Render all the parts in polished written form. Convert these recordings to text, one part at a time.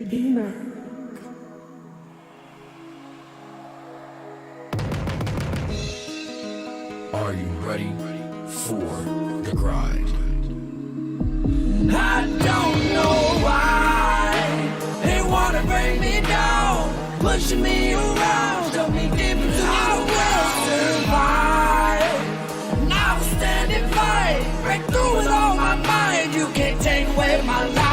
gamer. Are you ready for the grind? I don't know why they wanna bring me down, pushing me around, shove me deep into I will survive. And I will stand and fight, break through with all my mind. You can't take away my life.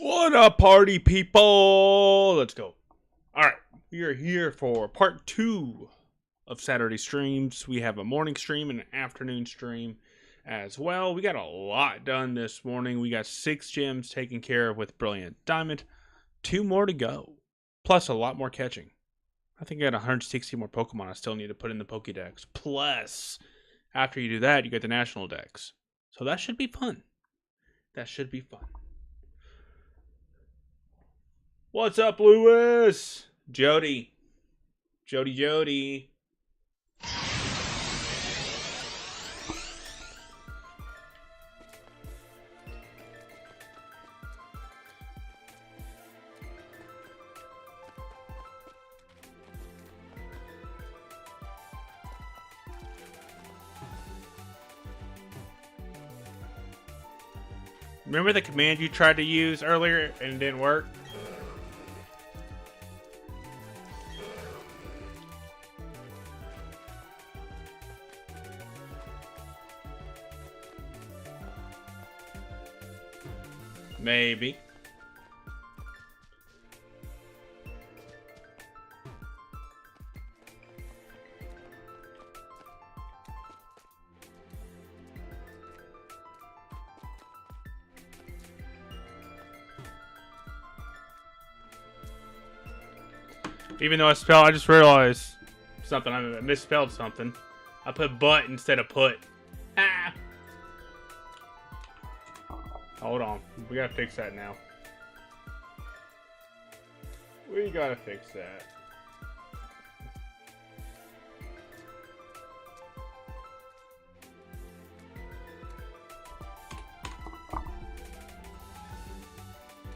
What up, party people? Let's go. All right, we are here for part 2 of Saturday streams. We have a morning stream and an afternoon stream as well. We got a lot done this morning. We got 6 gyms taken care of with Brilliant Diamond. 2 more to go, plus a lot more catching. I think I got 160 more Pokemon I still need to put in the Pokédex. Plus, after you do that, you get the National Dex. So that should be fun. That should be fun. What's up, Lewis? Jody. Jody. Remember the command you tried to use earlier and it didn't work? Maybe. Even though I just realized something. I misspelled something. I put but instead of put. Ah. Hold on. We gotta fix that now. We gotta fix that.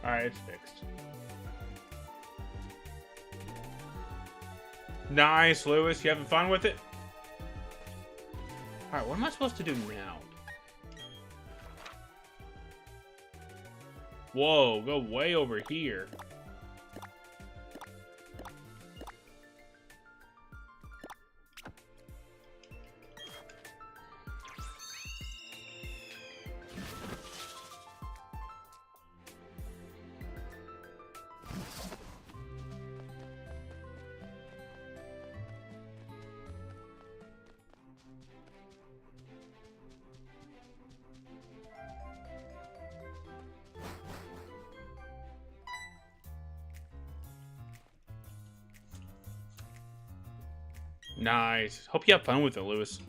Alright, it's fixed. Nice, Lewis. You having fun with it? Alright, what am I supposed to do now? Whoa, go way over here. Nice. Hope you have fun with it, Lewis.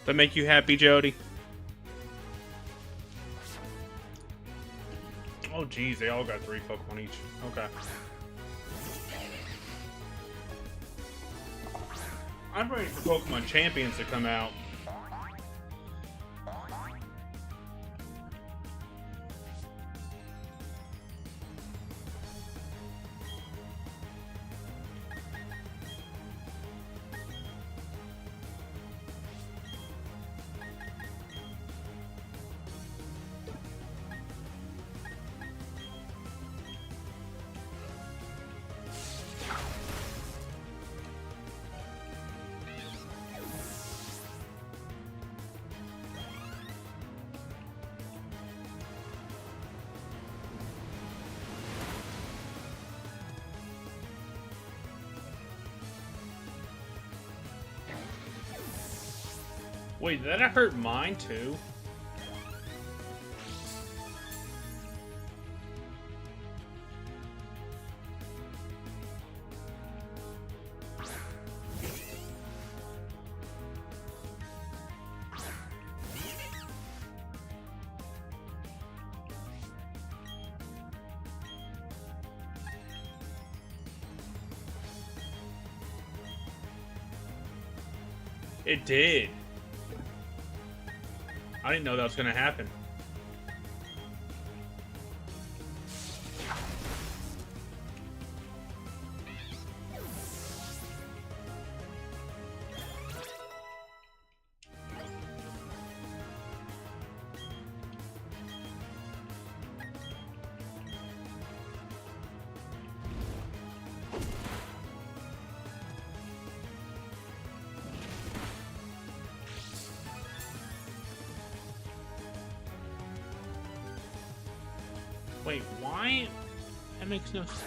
That make you happy, Jody? Oh, geez, they all got 3 Pokemon each. Okay. I'm ready for Pokemon Champions to come out. Wait, did that hurt mine too? It did. I didn't know that was gonna happen. Wait, why? That makes no sense.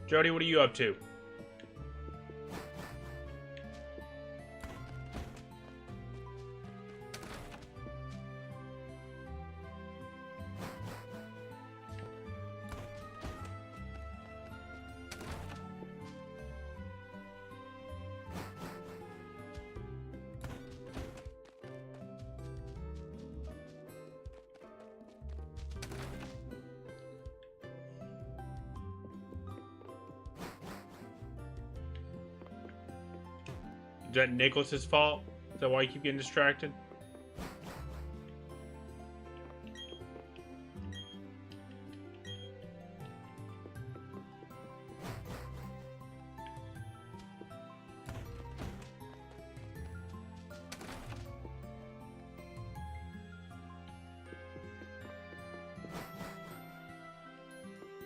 Jody, what are you up to? Is that Nicholas's fault? Is that why you keep getting distracted?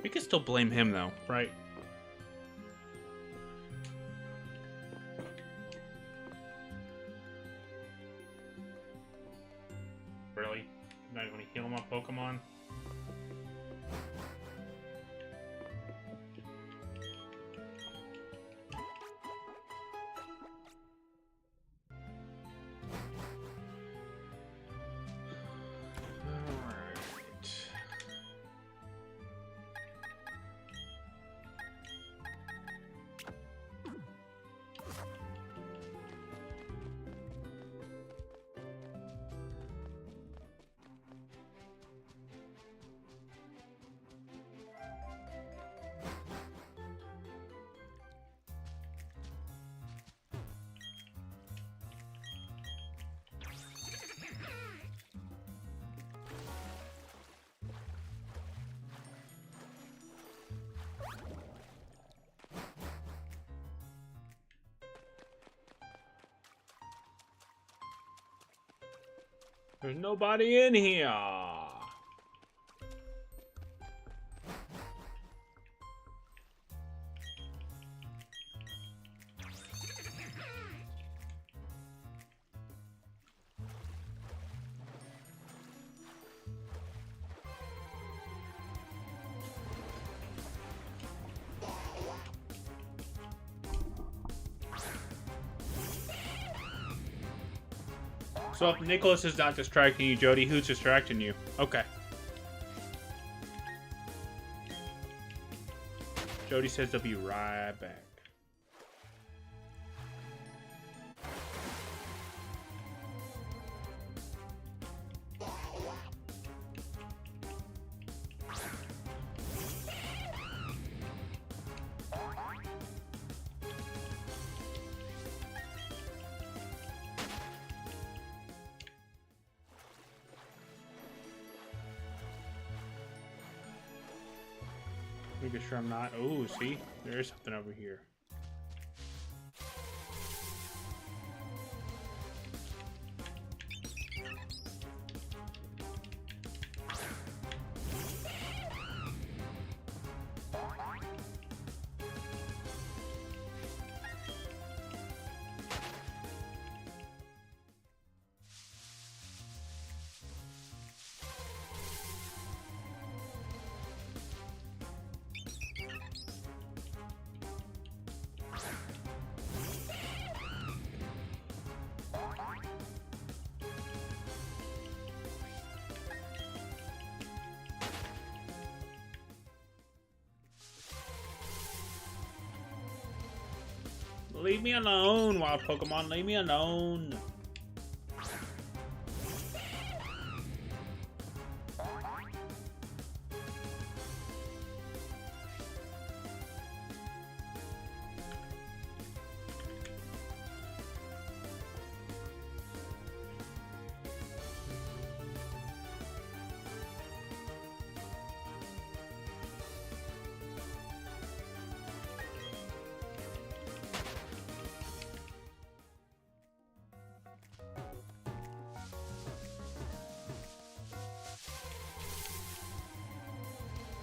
We can still blame him though, right? Really? Not even gonna heal my Pokemon? Alright. There's nobody in here. So if Nicholas is not distracting you, Jody, who's distracting you? Okay. Jody says they'll be right back. Making sure I'm not. Oh, see? There is something over here. Leave me alone, wild Pokemon. Leave me alone.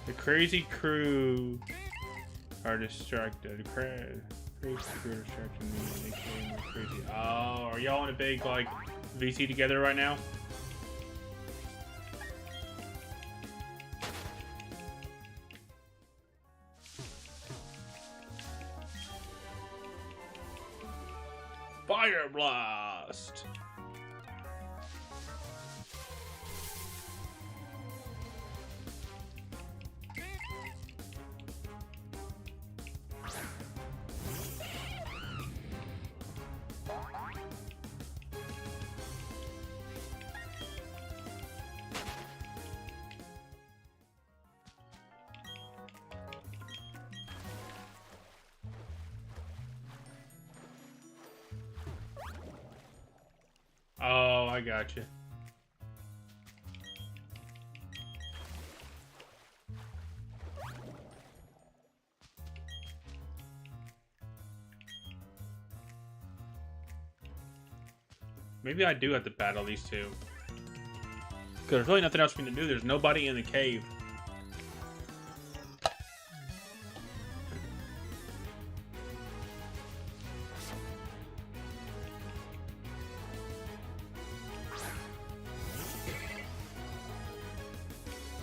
The crazy crew are distracted. Crazy crew distracted me. They came more crazy. Oh, are y'all in a big like VC together right now? Fire blast! Oh, I got you. Maybe I do have to battle these two. Because there's really nothing else for me to do. There's nobody in the cave.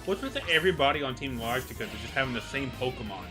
What's with everybody on Team Galactica because they're just having the same Pokemon?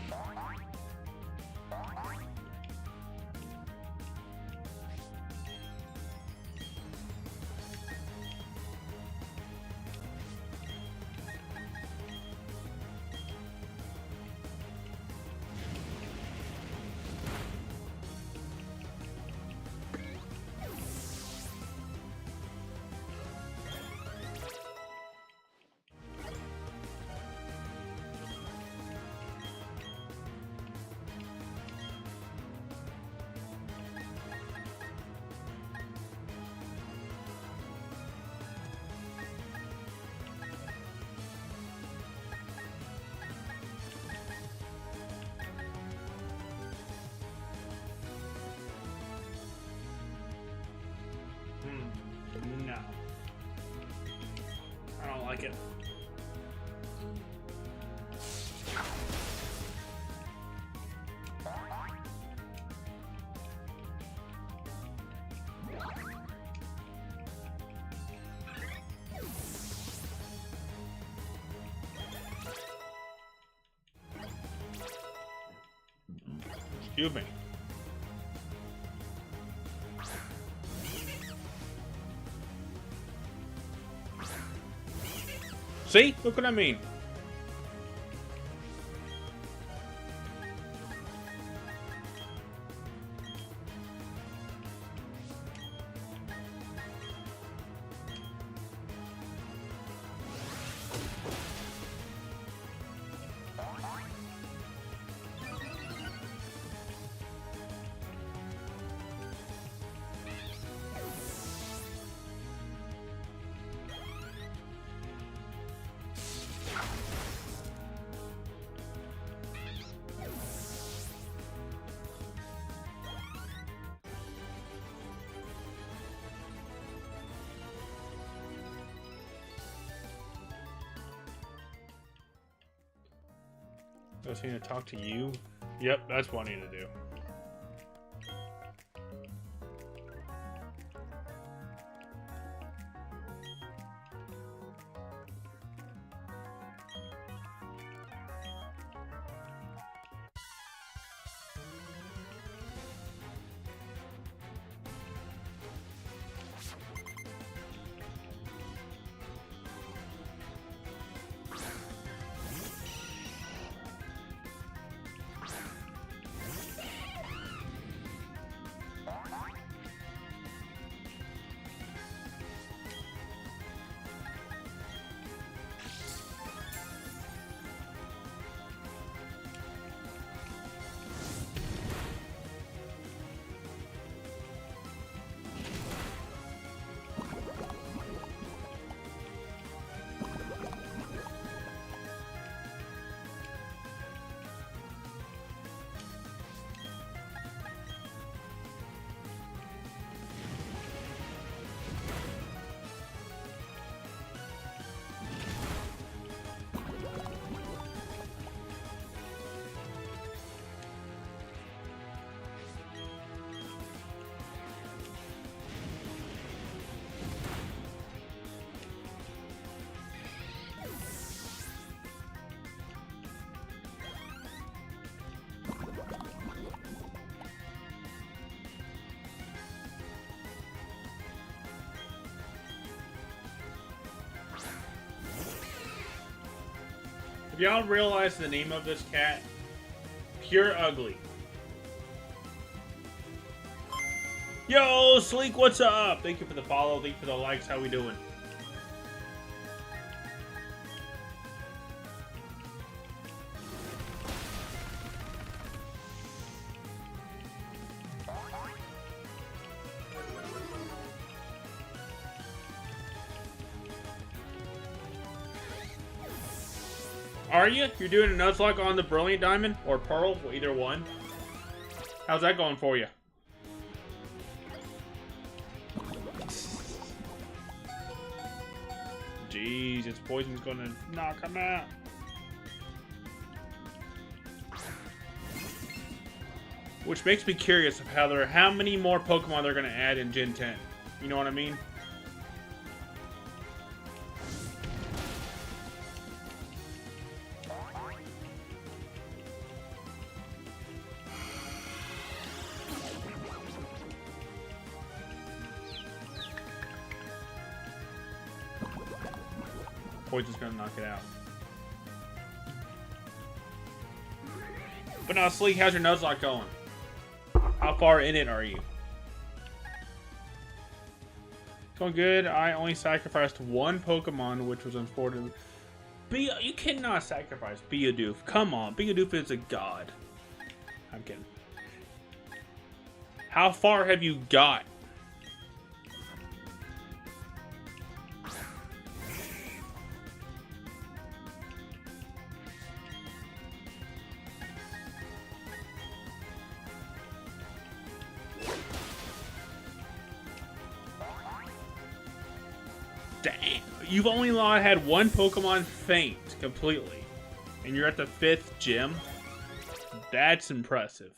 No. I don't like it. Excuse me. See? Look what I mean. I was going to talk to you. Yep, that's what I need to do. If y'all realize the name of this cat, Pure Ugly. Yo, Sleek, what's up? Thank you for the follow. Thank you for the likes. How we doing? Are you? You're doing a Nuzlocke on the Brilliant Diamond or Pearl? Either one. How's that going for you? Jeez, its poison's gonna knock him out. Which makes me curious of how many more Pokemon they're gonna add in Gen 10. You know what I mean? Poison's gonna knock it out. But now, Sleek, how's your Nuzlocke going? How far in it are you? Going good. I only sacrificed one Pokemon, which was unfortunate. You cannot sacrifice Beedoof. Come on, Beedoof is a god. I'm kidding. How far have you got? Damn, you've only had one Pokemon faint completely, and you're at the 5th gym? That's impressive.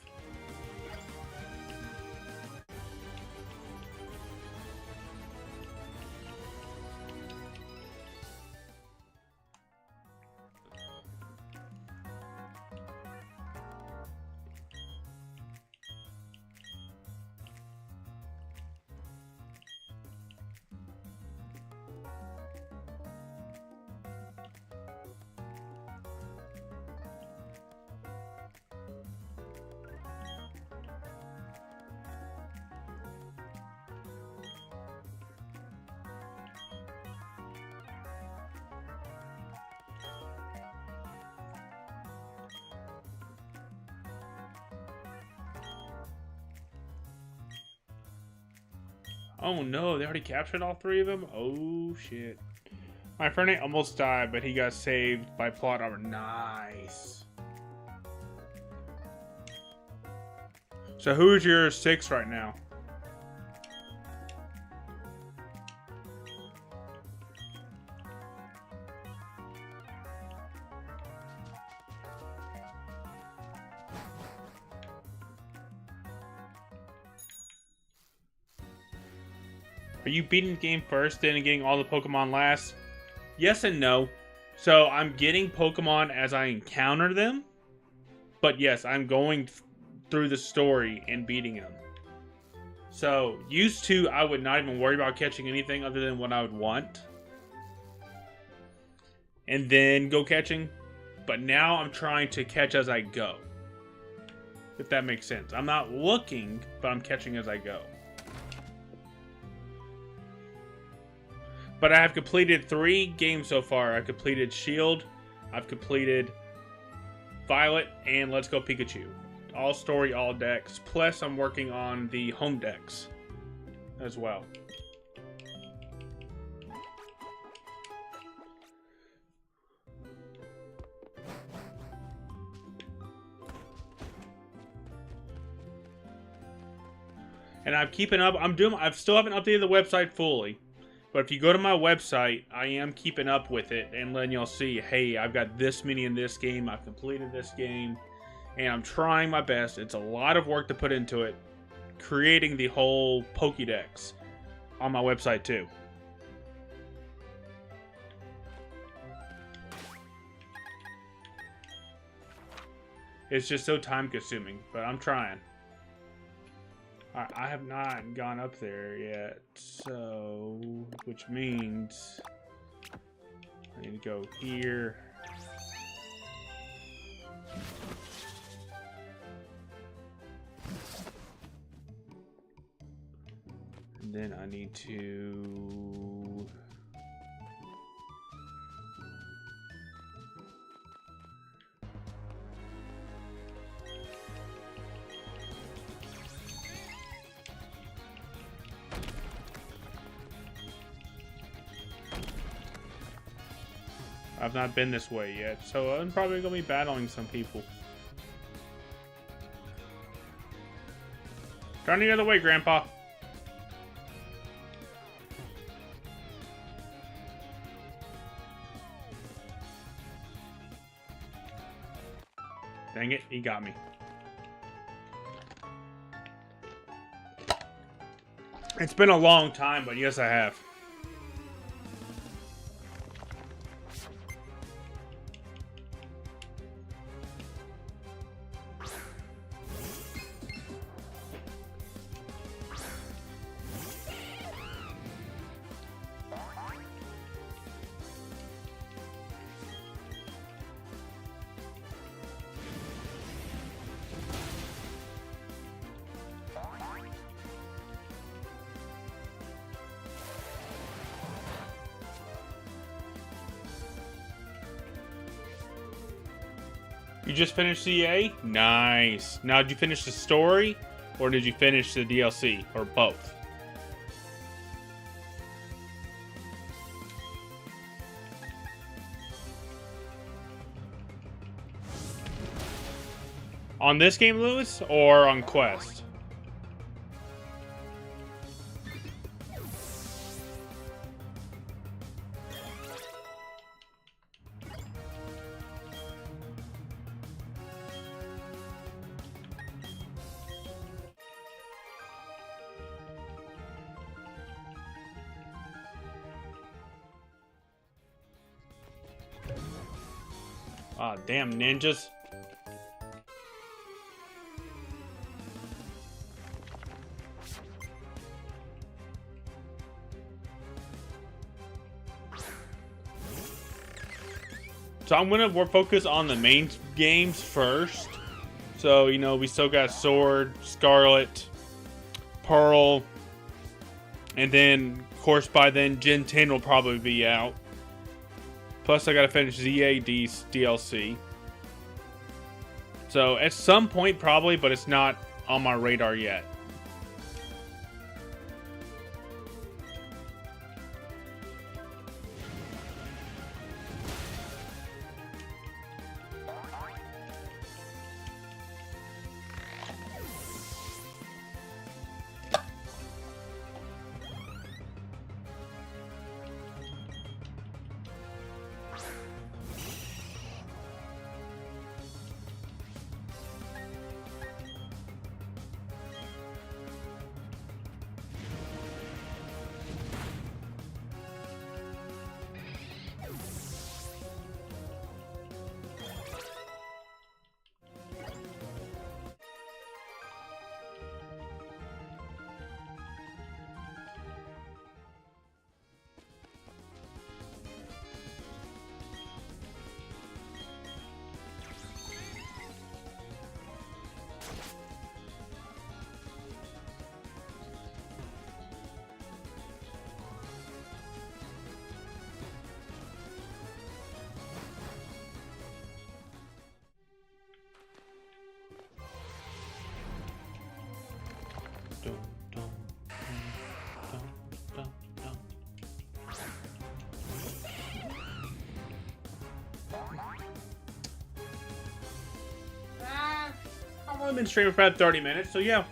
Oh no, they already captured all 3 of them? Oh shit. My friend almost died, but he got saved by plot armor. Nice. So who's your 6 right now? Are you beating the game first, then getting all the Pokemon last? Yes and no. So I'm getting Pokemon as I encounter them. But yes, I'm going through the story and beating them. So used to, I would not even worry about catching anything other than what I would want. And then go catching. But now I'm trying to catch as I go. If that makes sense. I'm not looking, but I'm catching as I go. But I have completed 3 games so far. I've completed Shield, I've completed Violet, and Let's Go Pikachu. All story, all decks. Plus, I'm working on the homedex as well. And I'm keeping up. I still haven't updated the website fully. But if you go to my website, I am keeping up with it and letting y'all see, hey, I've got this many in this game, I've completed this game, and I'm trying my best. It's a lot of work to put into it, creating the whole Pokédex on my website too. It's just so time consuming, but I'm trying. I have not gone up there yet, so, which means I need to go here. And then I need to... I've not been this way yet, so I'm probably going to be battling some people. Turn the other way, Grandpa. Dang it, he got me. It's been a long time, but yes, I have. You just finished CA? Nice. Now, did you finish the story, or did you finish the DLC, or both? On this game, Lewis, or on Quest? Ah, damn ninjas. So I'm gonna focus on the main games first. So, you know, we still got Sword, Scarlet, Pearl, and then, of course, by then, Gen 10 will probably be out. Plus, I gotta finish ZAD's DLC. So, at some point, probably, but it's not on my radar yet. I've been streaming for about 30 minutes, so yeah. I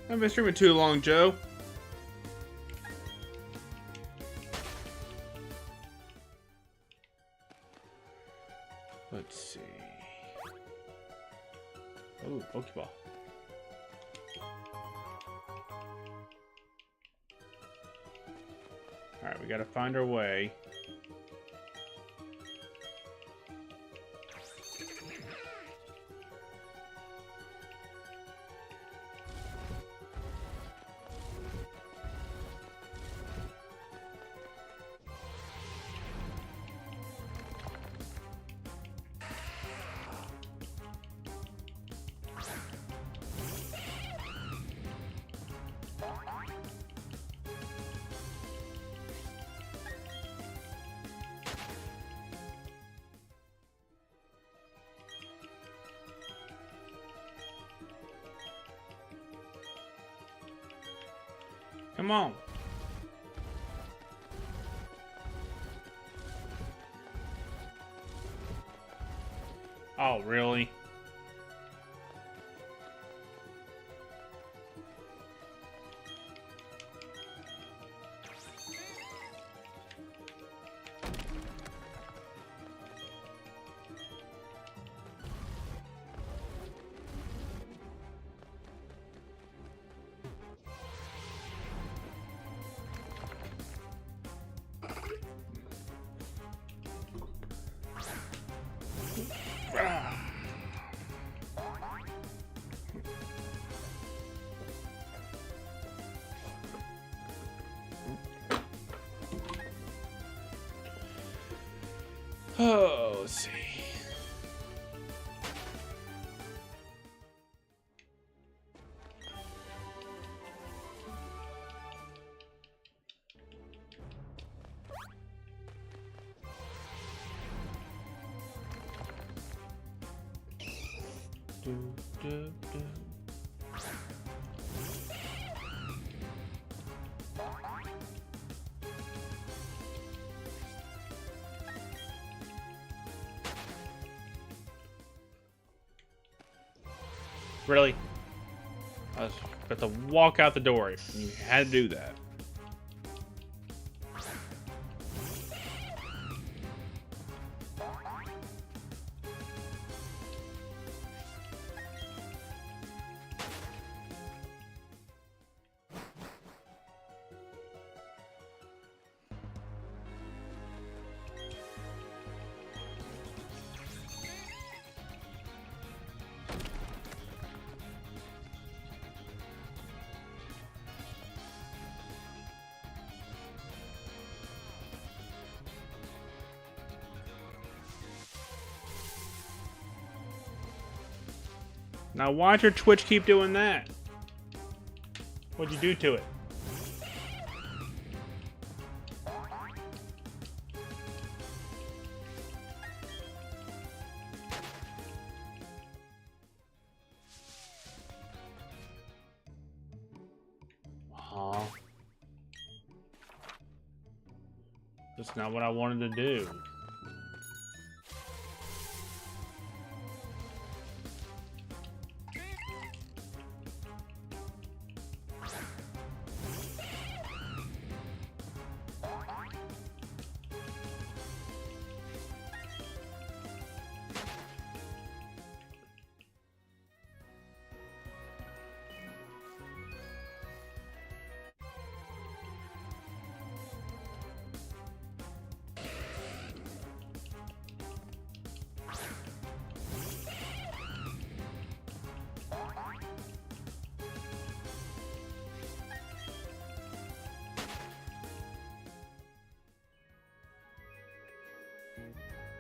haven't been streaming too long, Joe. Let's see. Oh, Pokeball. Alright, we gotta find our way. Come on. Oh, really? Oh, let's see. Do. Really? I was about to walk out the door. You had to do that. Now why'd your Twitch keep doing that? What'd you do to it? Huh? That's not what I wanted to do.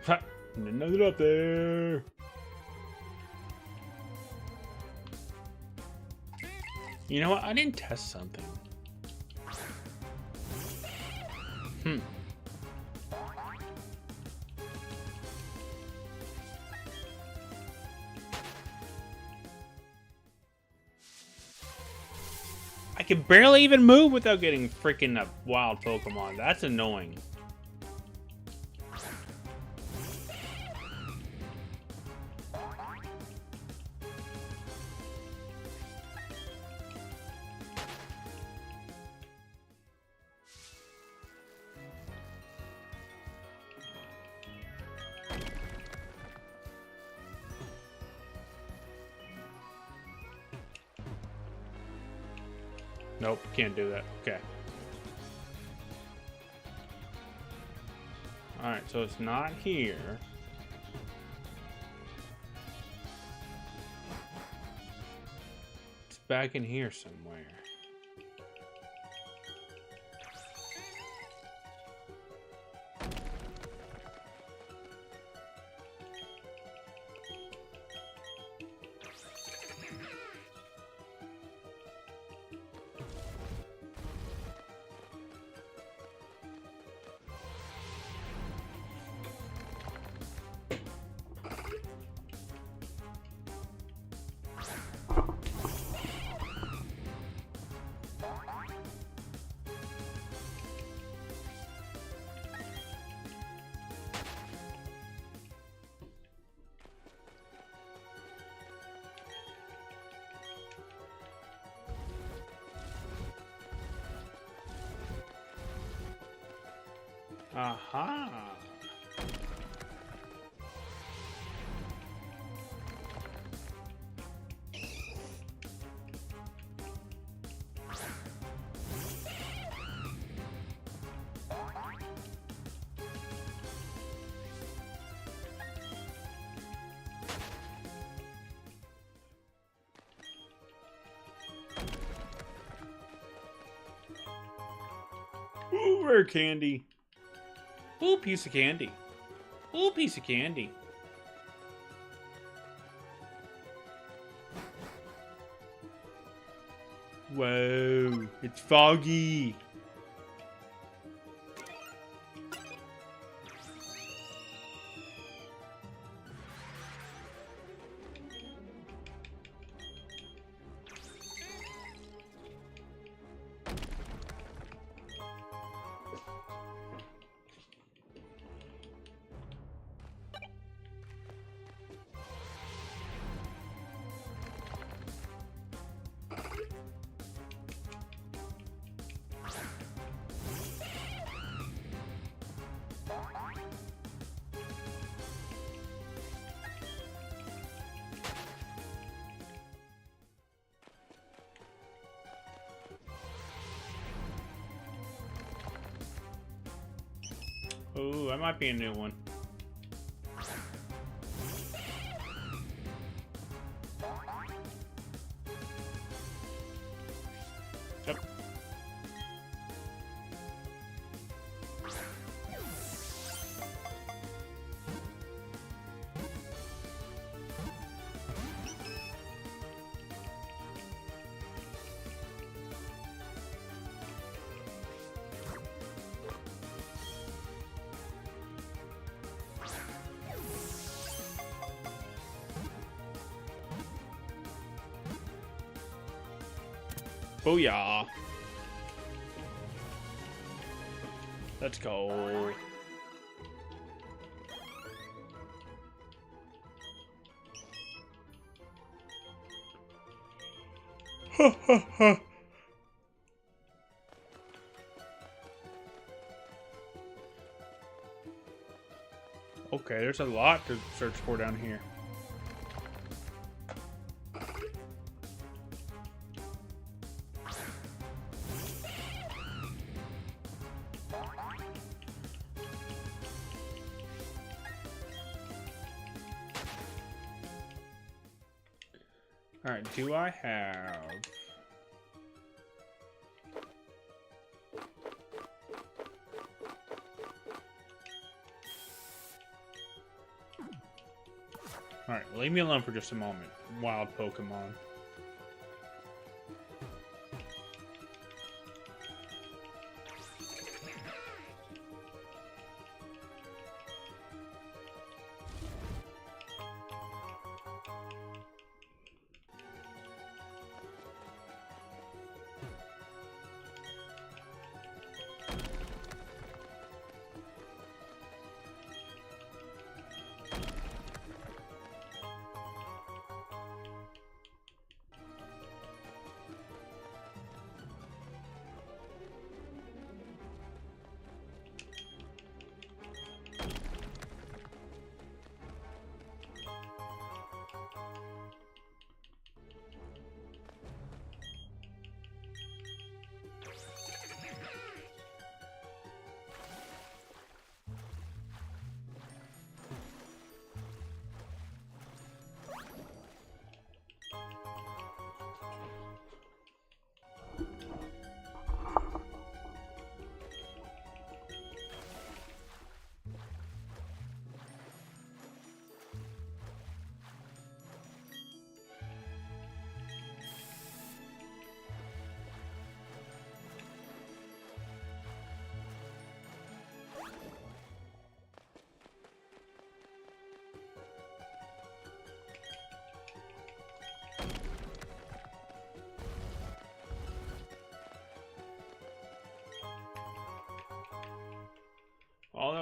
Ha! Another up there. You know what? I didn't test something. I can barely even move without getting freaking a wild Pokemon. That's annoying. Nope, can't do that. Okay. Alright, so it's not here. It's back in here somewhere. Aha! Ooh, rare candy. Ooh, piece of candy. Ooh, piece of candy. Whoa, it's foggy. Ooh, that might be a new one. Yep. Booyah. Let's go. Ha ha ha. Okay, there's a lot to search for down here. Alright, do I have... Alright, leave me alone for just a moment. Wild Pokemon.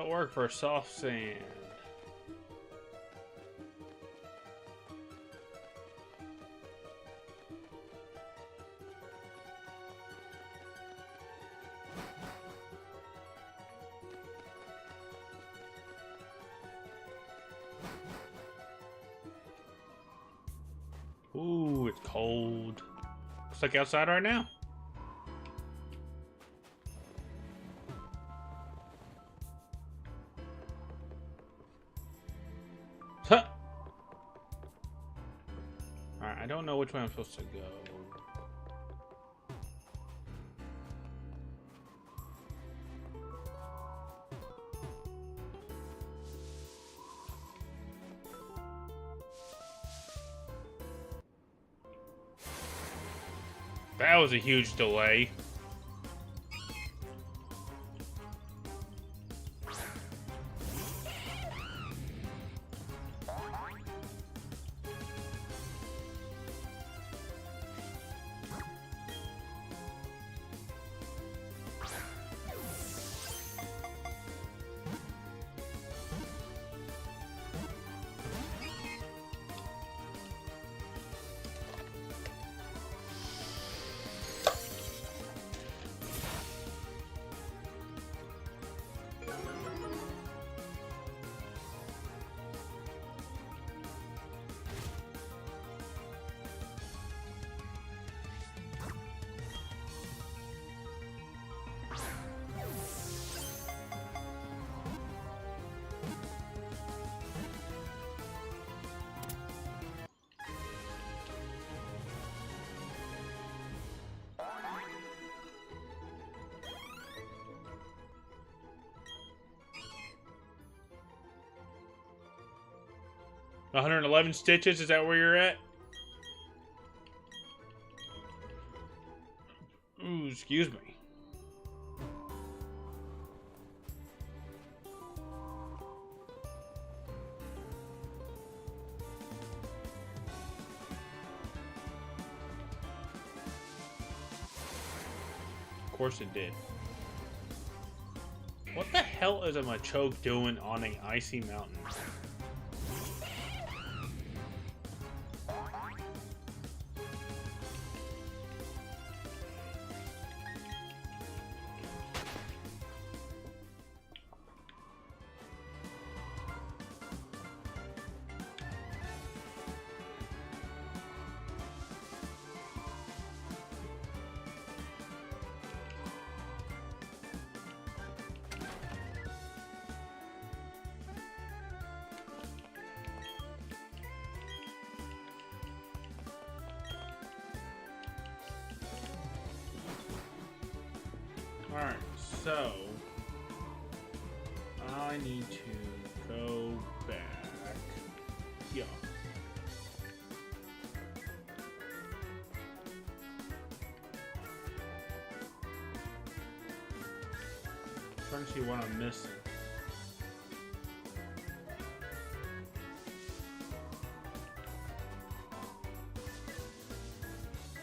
That'll work for soft sand. Ooh, it's cold. Looks like outside right now. Huh. Alright, I don't know which way I'm supposed to go. That was a huge delay. $111 stitches, is that where you're at? Ooh, excuse me. Of course it did. What the hell is a Machoke doing on an icy mountain? Alright, so I need to go back. Yeah. Trying to see what I'm missing.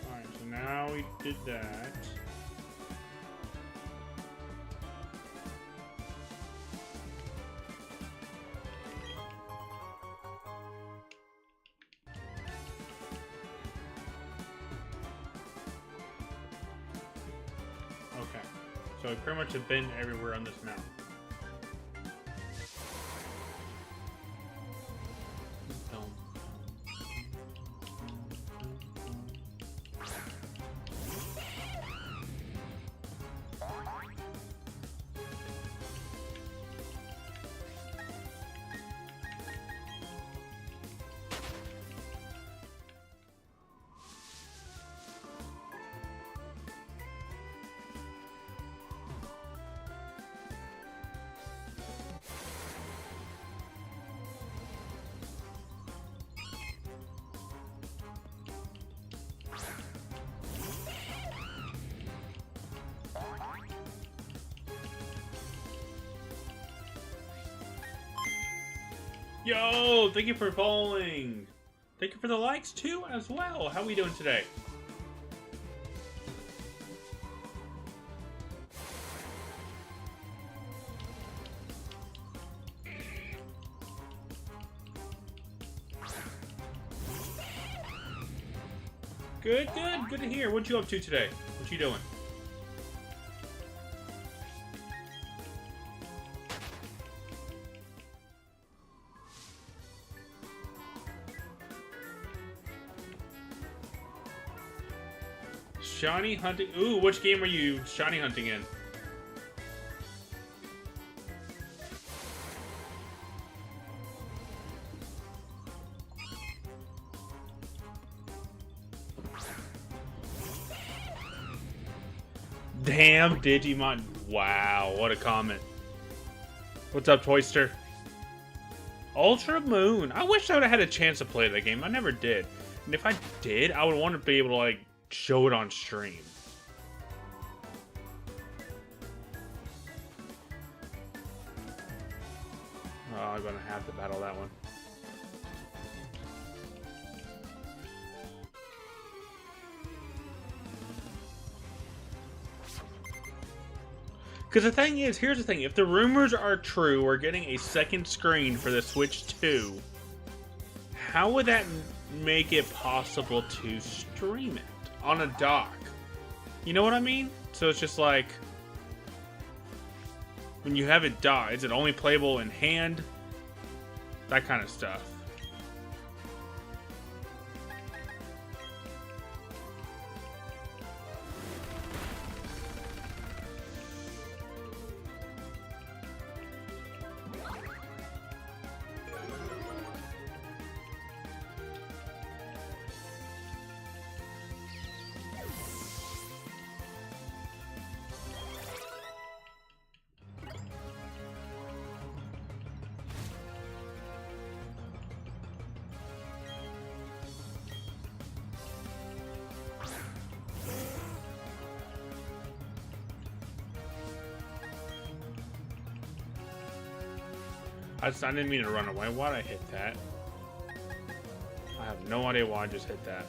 Alright, so now we did that. Okay, so we pretty much have been everywhere on this mountain. Yo, thank you for following. Thank you for the likes too as well. How are we doing today? Good, good. Good to hear. What you up to today? What you doing? Shiny hunting. Ooh, which game are you shiny hunting in? Damn, Digimon. Wow, what a comment. What's up, Toyster? Ultra Moon. I wish I would have had a chance to play that game. I never did. And if I did, I would want to be able to, like, show it on stream. Oh, I'm gonna have to battle that one. Because the thing is, here's the thing. If the rumors are true, we're getting a second screen for the Switch 2. How would that make it possible to stream it on a dock? You know what I mean? So it's just like, when you have it docked, is it only playable in hand? That kind of stuff. I didn't mean to run away. Why'd I hit that? I have no idea why I just hit that.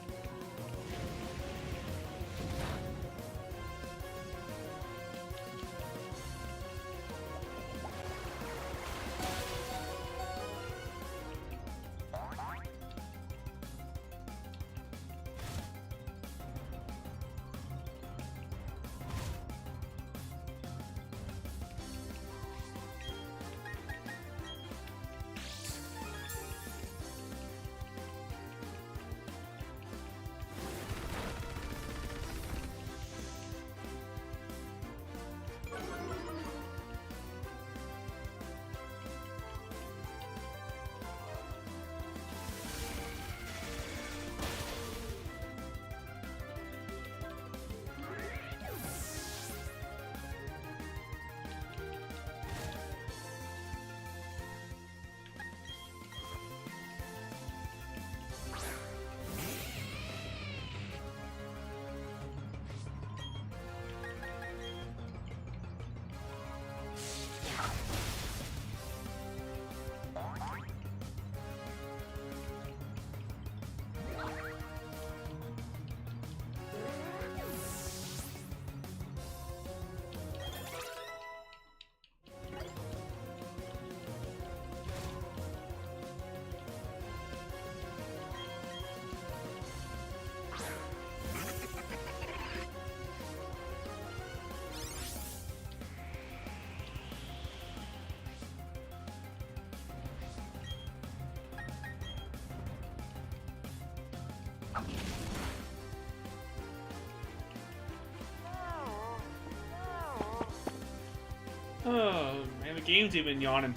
Oh, man, the game's even yawning.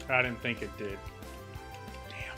I didn't think it did. Damn.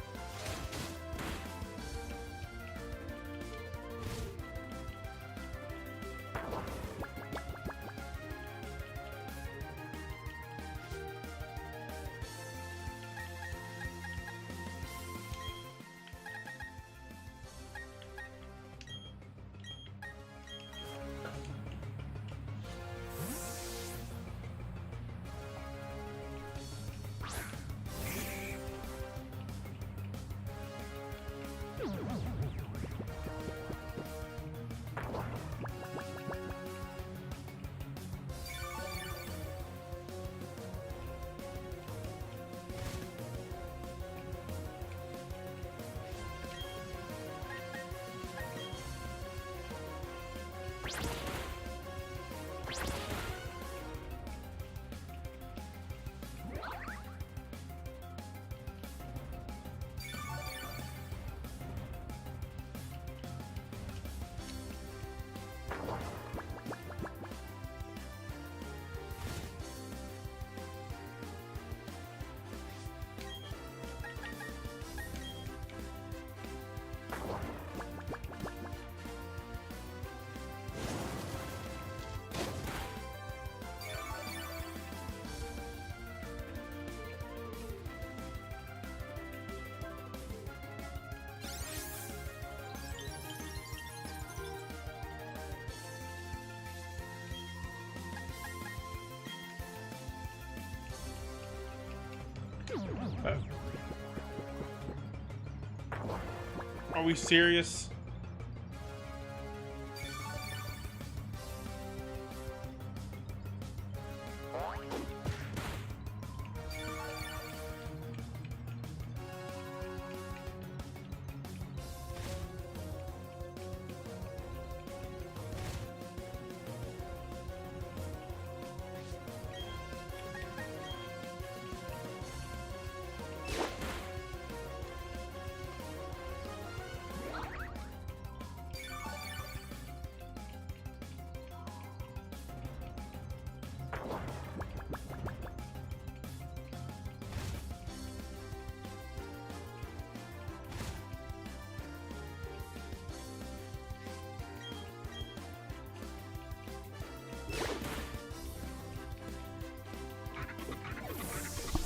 Are we serious?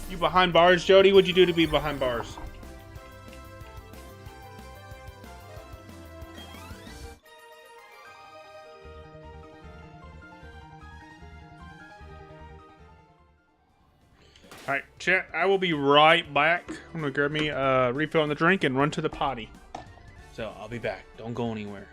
You behind bars, Jody? What'd you do to be behind bars? Alright, chat, I will be right back. I'm gonna grab me a refill on the drink and run to the potty. So, I'll be back. Don't go anywhere.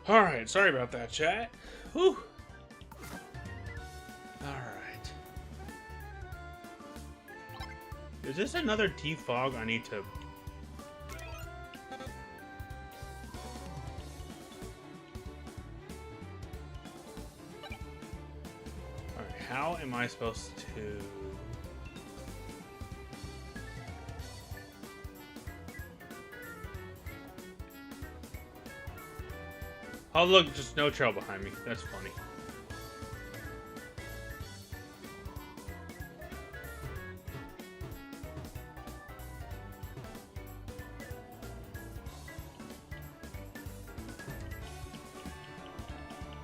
Alright, sorry about that, chat. Whew. Alright. Is this another defog I need to... Alright, how am I supposed to... Oh look, just no trail behind me. That's funny.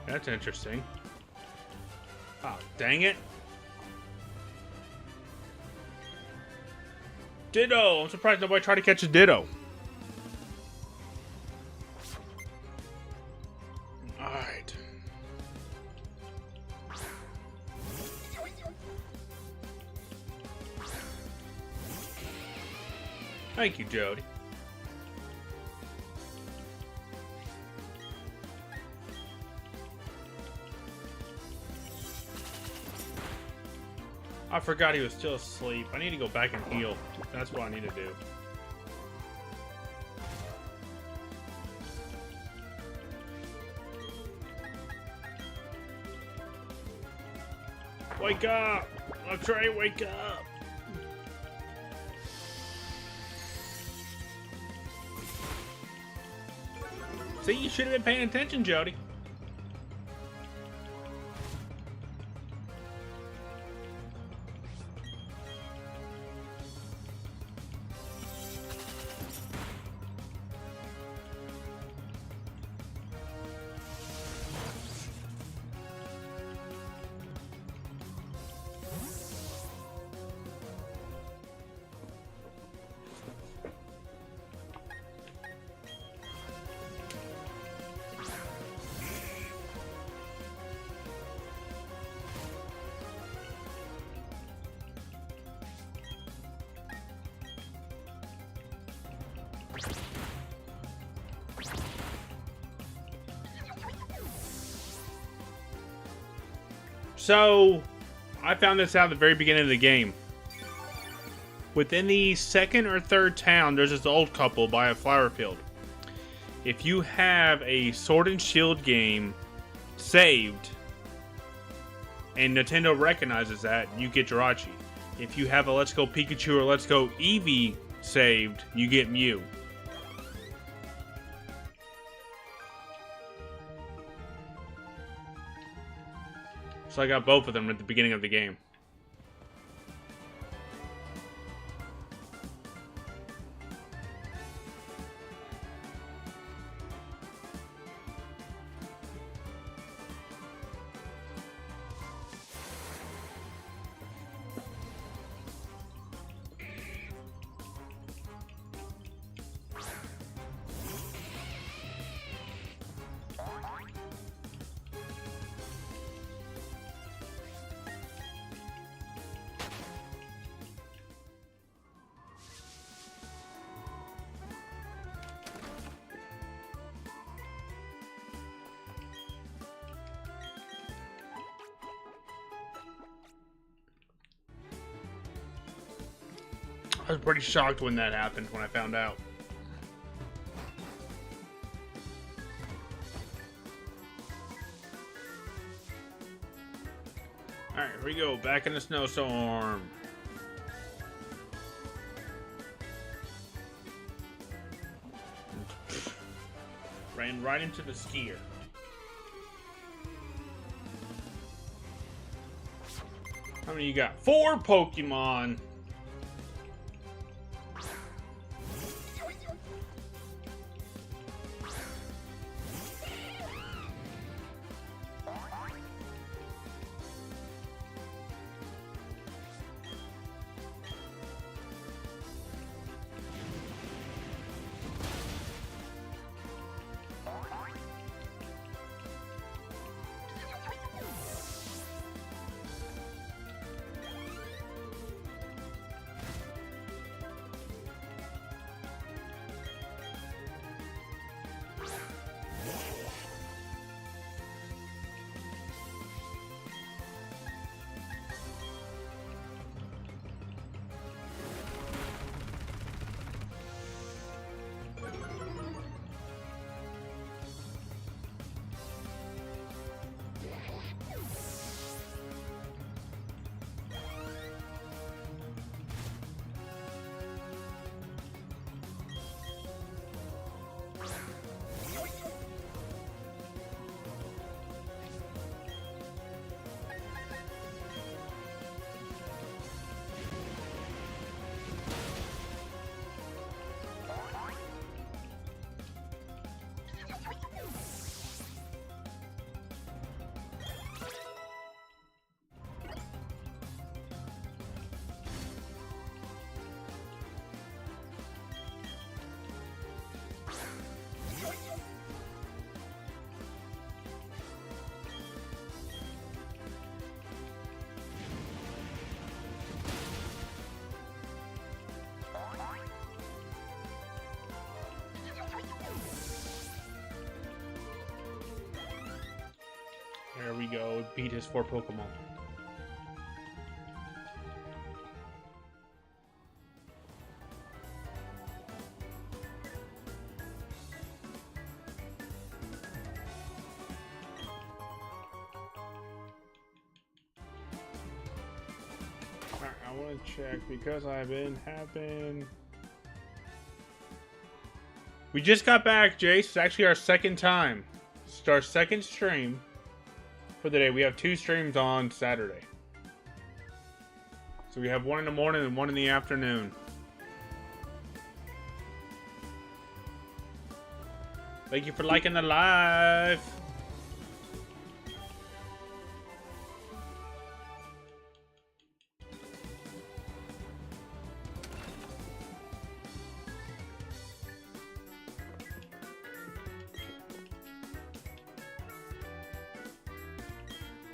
That's interesting. Oh, dang it. Ditto! I'm surprised nobody tried to catch a ditto. Alright. Thank you, Jody. I forgot he was still asleep. I need to go back and heal. That's what I need to do. Wake up! Trey, wake up! See, you should have been paying attention, Jody. So, I found this out at the very beginning of the game. Within the second or third town, there's this old couple by a flower field. If you have a Sword and Shield game saved, and Nintendo recognizes that, you get Jirachi. If you have a Let's Go Pikachu or Let's Go Eevee saved, you get Mew. So I got both of them at the beginning of the game. I was pretty shocked when that happened, when I found out. Alright, here we go. Back in the snowstorm. Ran right into the skier. How many you got? 4 Pokemon! There we go. Beat his 4 Pokemon. Alright, I want to check because have been. We just got back, Jace. It's actually our second time. It's our second stream for the day. We have 2 streams on Saturday. So we have one in the morning and one in the afternoon. Thank you for liking the live.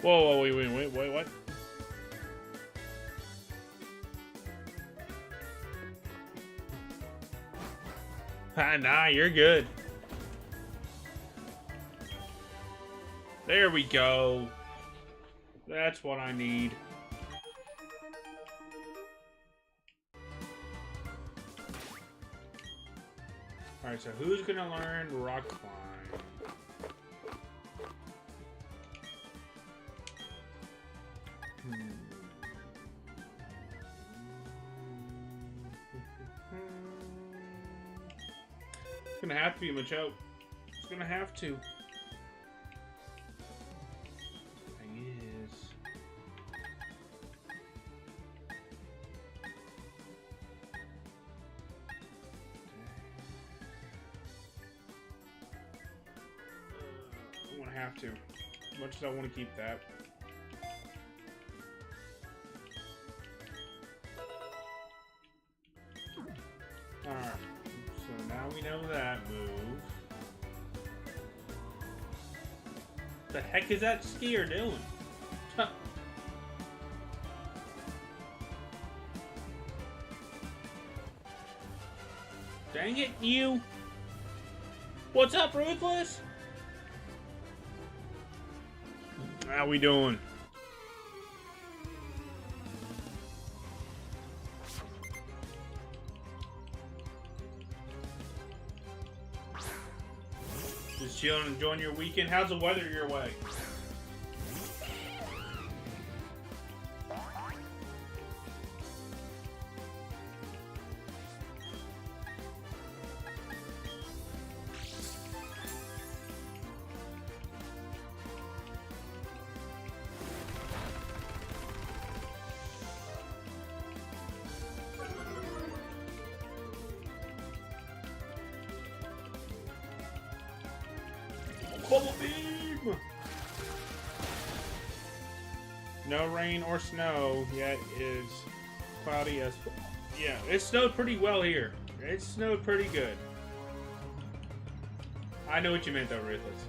Whoa, wait, what? Nah, you're good. There we go. That's what I need. Alright, so who's gonna learn Rock Climb? It's gonna have to be Macho. It's gonna have to. Thing is, I'm gonna have to. As much as I want to keep that. Alright, so now we know that move. The heck is that skier doing? Huh. Dang it, you! What's up, Ruthless? How we doing? Just chilling and enjoying your weekend. How's the weather your way? Bubble beam! No rain or snow yet. Is cloudy as yeah. It snowed pretty well here. It snowed pretty good. I know what you meant though, Ruthless.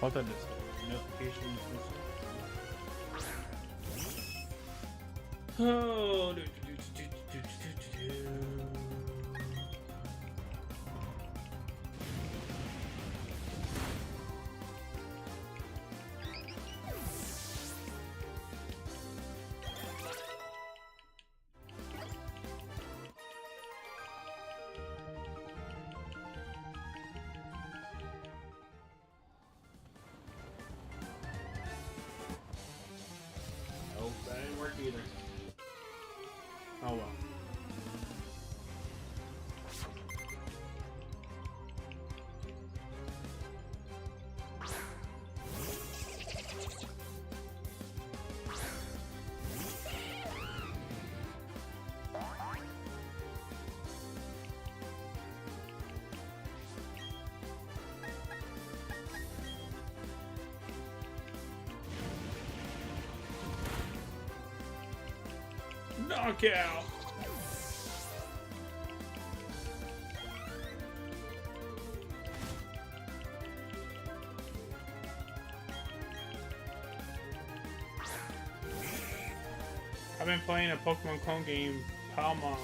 I thought this notifications. Oh, that didn't work either. Oh well. Knockout. I've been playing a Pokemon clone game, Palmon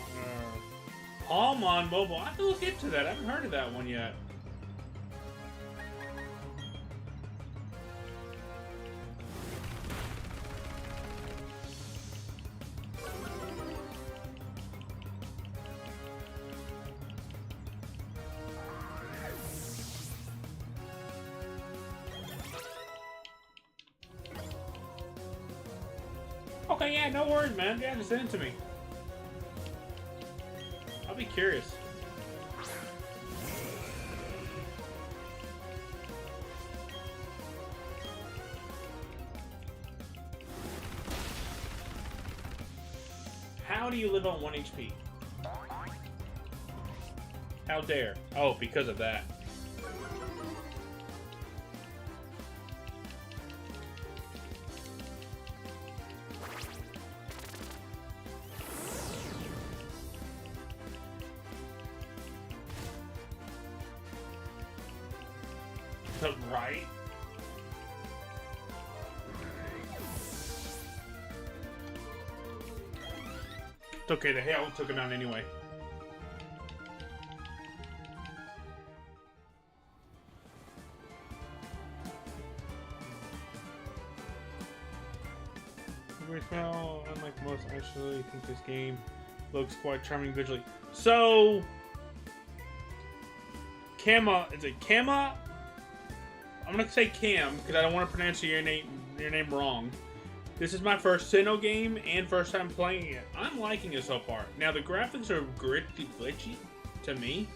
Mobile. I have to look into that. I haven't heard of that one yet. Okay, yeah, no worries, man. Yeah, just send it to me. I'll be curious. How do you live on 1 HP? How dare? Oh, because of that. Right? It's okay, the hail took him out anyway. Well, unlike most, I actually think this game looks quite charming visually. So, Kama, is it Kama? I'm gonna say Cam because I don't want to pronounce your name wrong. This is my first Sinnoh game and first time playing it. I'm liking it so far. Now the graphics are glitchy to me,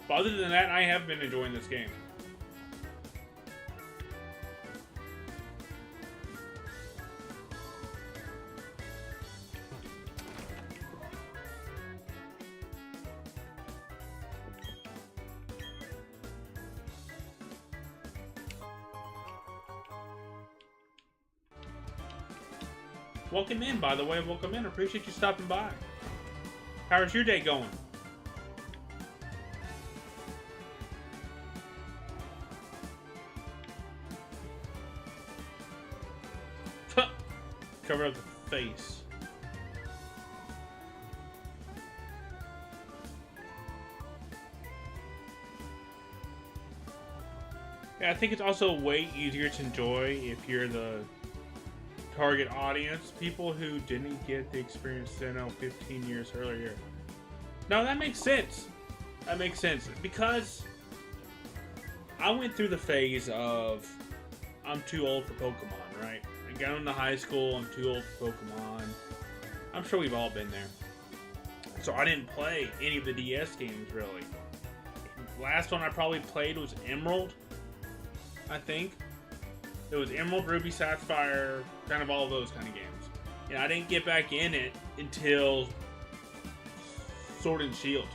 but other than that, I have been enjoying this game. Welcome in, by the way. Welcome in. Appreciate you stopping by. How's your day going? Cover up the face. Yeah, I think it's also way easier to enjoy if you're the target audience, people who didn't get the experience Sinnoh 15 years earlier. No, that makes sense. That makes sense because I went through the phase of I'm too old for Pokemon, right? I got into high school, I'm too old for Pokemon. I'm sure we've all been there. So I didn't play any of the DS games really. Last one I probably played was Emerald, I think. It was Emerald, Ruby, Sapphire, kind of all those kind of games. And I didn't get back in it until Sword and Shield.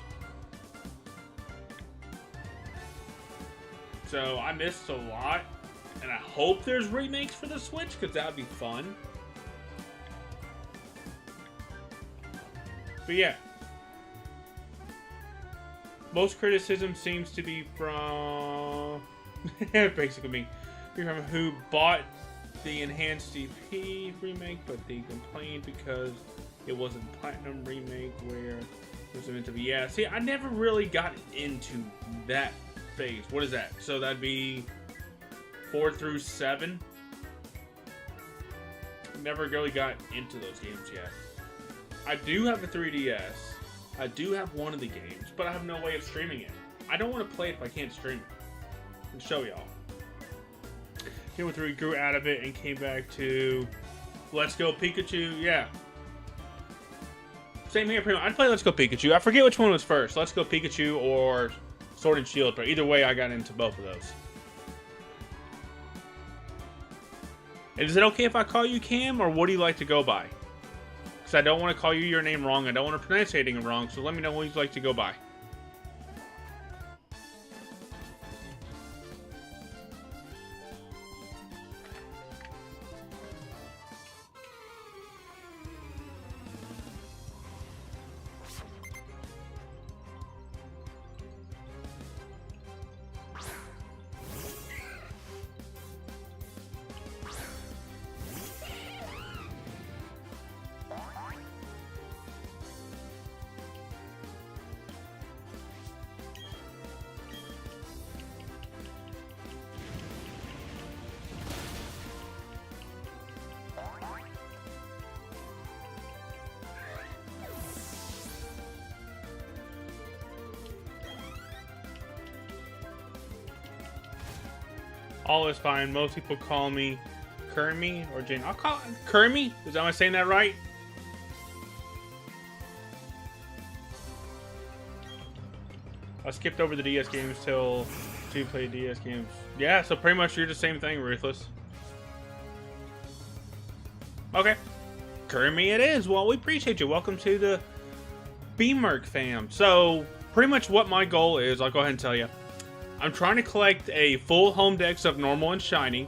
So I missed a lot. And I hope there's remakes for the Switch, because that would be fun. But yeah. Most criticism seems to be from... basically me. From who bought the enhanced DP remake, but they complained because it wasn't Platinum remake where it was meant to be. Yeah, see, I never really got into that phase. What is that? So that'd be 4 through 7. Never really got into those games yet. I do have a 3DS. I do have one of the games, but I have no way of streaming it. I don't want to play it if I can't stream it. I'll show y'all. With we grew out of it and came back to Let's Go Pikachu. Yeah, same here. Pretty much. I'd play Let's Go Pikachu. I forget which one was first, Let's Go Pikachu or Sword and Shield, but either way, I got into both of those. And is it okay if I call you Cam, or what do you like to go by? Because I don't want to call you your name wrong. I don't want to pronounce anything wrong. So let me know what you'd like to go by. All is fine. Most people call me Kermie or Jane. I'll call it Kermie. Am I saying that right? I skipped over the DS games till to play DS games. Yeah, so pretty much you're the same thing, Ruthless. Okay. Kermie it is. Well, we appreciate you. Welcome to the B-Merc fam. So, pretty much what my goal is, I'll go ahead and tell you. I'm trying to collect a full home dex of normal and shiny.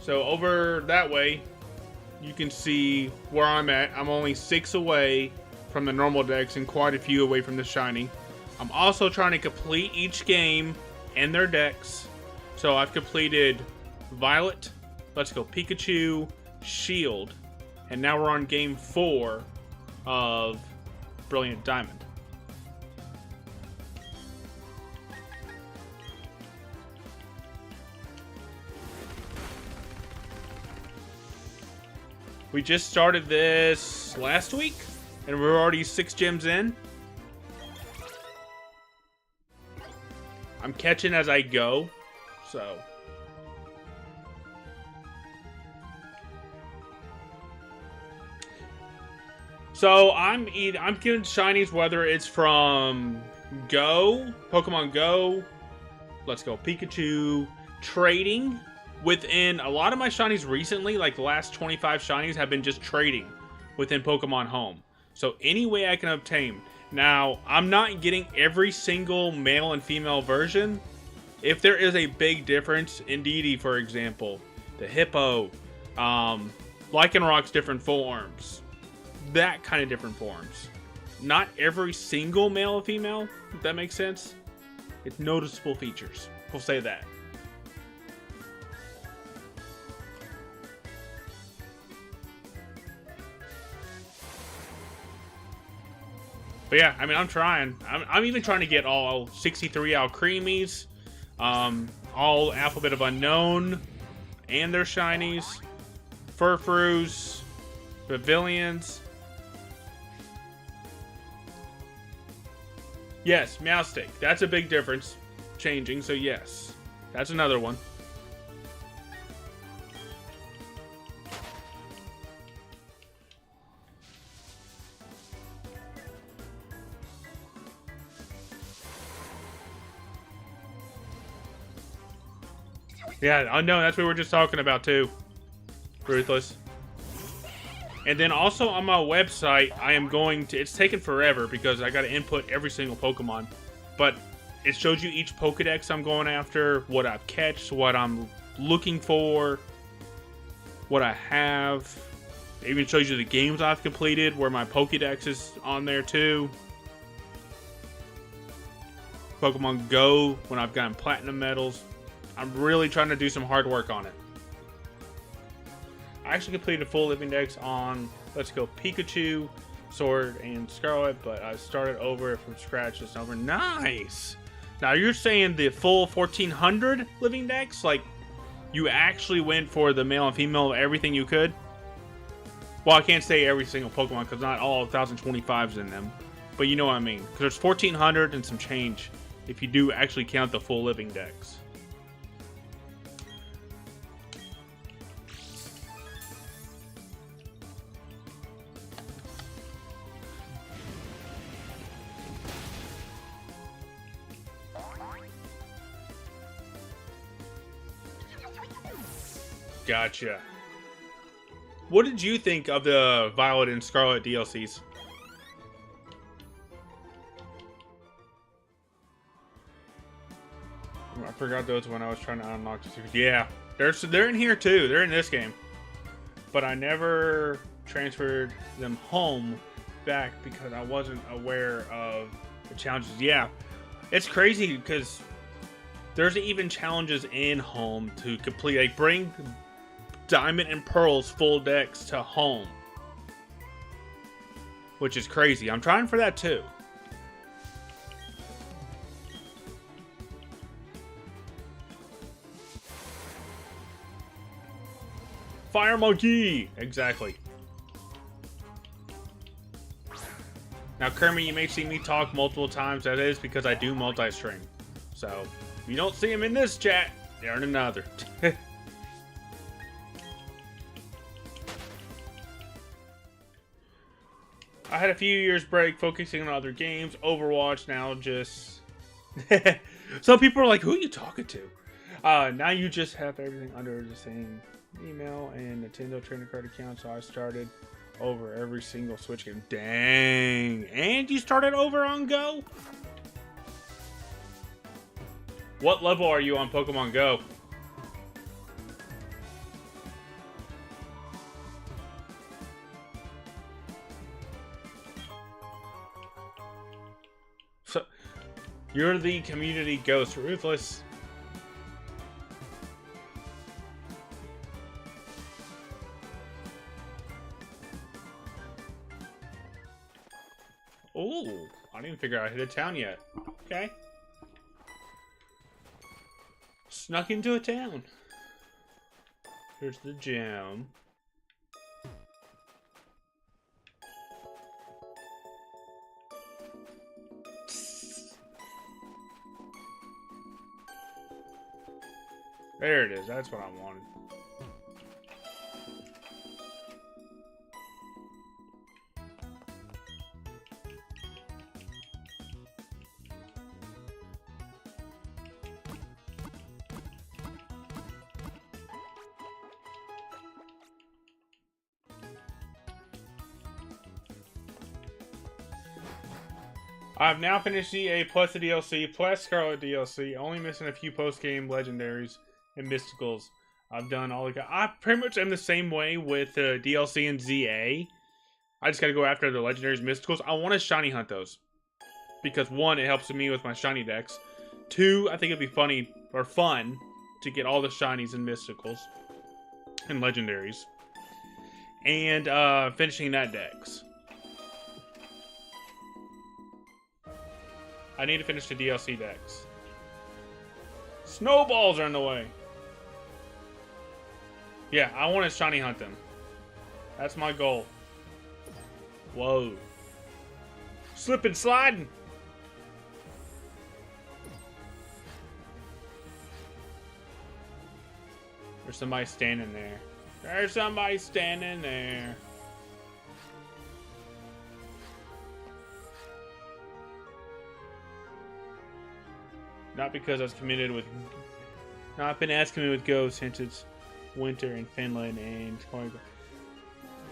So over that way, you can see where I'm at. I'm only 6 away from the normal dex and quite a few away from the shiny. I'm also trying to complete each game and their decks. So I've completed Violet, Let's Go Pikachu, Shield, and now we're on game 4 of Brilliant Diamond. We just started this last week, and we're already 6 gyms in. I'm catching as I go, so. So I'm getting shinies, whether it's from Go, Pokemon Go, Let's Go Pikachu, trading. Within a lot of my shinies recently, like the last 25 shinies, have been just trading within Pokemon Home. So any way I can obtain. Now, I'm not getting every single male and female version. If there is a big difference, Indeedee, for example, the Hippo, Lycanroc's different forms, that kind of different forms. Not every single male and female, if that makes sense. It's noticeable features. We'll say that. But yeah, I mean, I'm trying. I'm even trying to get all 63 Alcremies, all Alphabet of Unknown, and their shinies, Furfroos, Pavilions. Yes, Meowstic. That's a big difference. Changing, so yes. That's another one. Yeah, Unknown, that's what we were just talking about too. Ruthless. And then also on my website, I am going to, it's taken forever because I got to input every single Pokemon. But it shows you each Pokedex I'm going after, what I've catched, what I'm looking for, what I have. It even shows you the games I've completed, where my Pokedex is on there too. Pokemon Go, when I've gotten Platinum medals. I'm really trying to do some hard work on it. I actually completed a full living dex on Let's Go Pikachu, Sword, and Scarlet, but I started over from scratch this over. Nice! Now you're saying the full 1400 living dex? Like, you actually went for the male and female of everything you could? Well, I can't say every single Pokemon because not all 1025's in them. But you know what I mean. Because there's 1400 and some change if you do actually count the full living dex. Gotcha. What did you think of the Violet and Scarlet DLCs? I forgot those when I was trying to unlock the series. Yeah, they're in here too. They're in this game. But I never transferred them home back because I wasn't aware of the challenges. Yeah, it's crazy because there's even challenges in home to complete. Like, bring Diamond and Pearl's full decks to home, which is crazy. I'm trying for that too. Fire Monkey! Exactly. Now, Kermit, you may see me talk multiple times. That is because I do multi-stream. So, if you don't see him in this chat, Earn another. I had a few years break focusing on other games. Overwatch now just... Some people are like, who are you talking to? Now you just have everything under the same email and Nintendo Trainer Card account. So I started over every single Switch game. Dang. And you started over on Go? What level are you on Pokemon Go? So, you're the community ghost. Ruthless. Oh, I didn't even figure out I hit a town yet. Okay. Snuck into a town. Here's the gem. There it is. That's what I wanted. I've now finished EA plus the DLC plus Scarlet DLC, only missing a few post-game legendaries and mysticals. I've done all the... I pretty much am the same way with DLC and ZA. I just gotta go after the legendaries, mysticals. I want to shiny hunt those. Because one, it helps me with my shiny dex. Two, I think it'd be funny, or fun, to get all the shinies and mysticals. And legendaries. And finishing that dex. I need to finish the DLC decks. Snowballs are in the way. Yeah, I want to shiny hunt them. That's my goal. Whoa. Slipping, sliding. There's somebody standing there. There's somebody standing there. Not because I was committed with... Not been as committed with Go since it's winter in Finland and...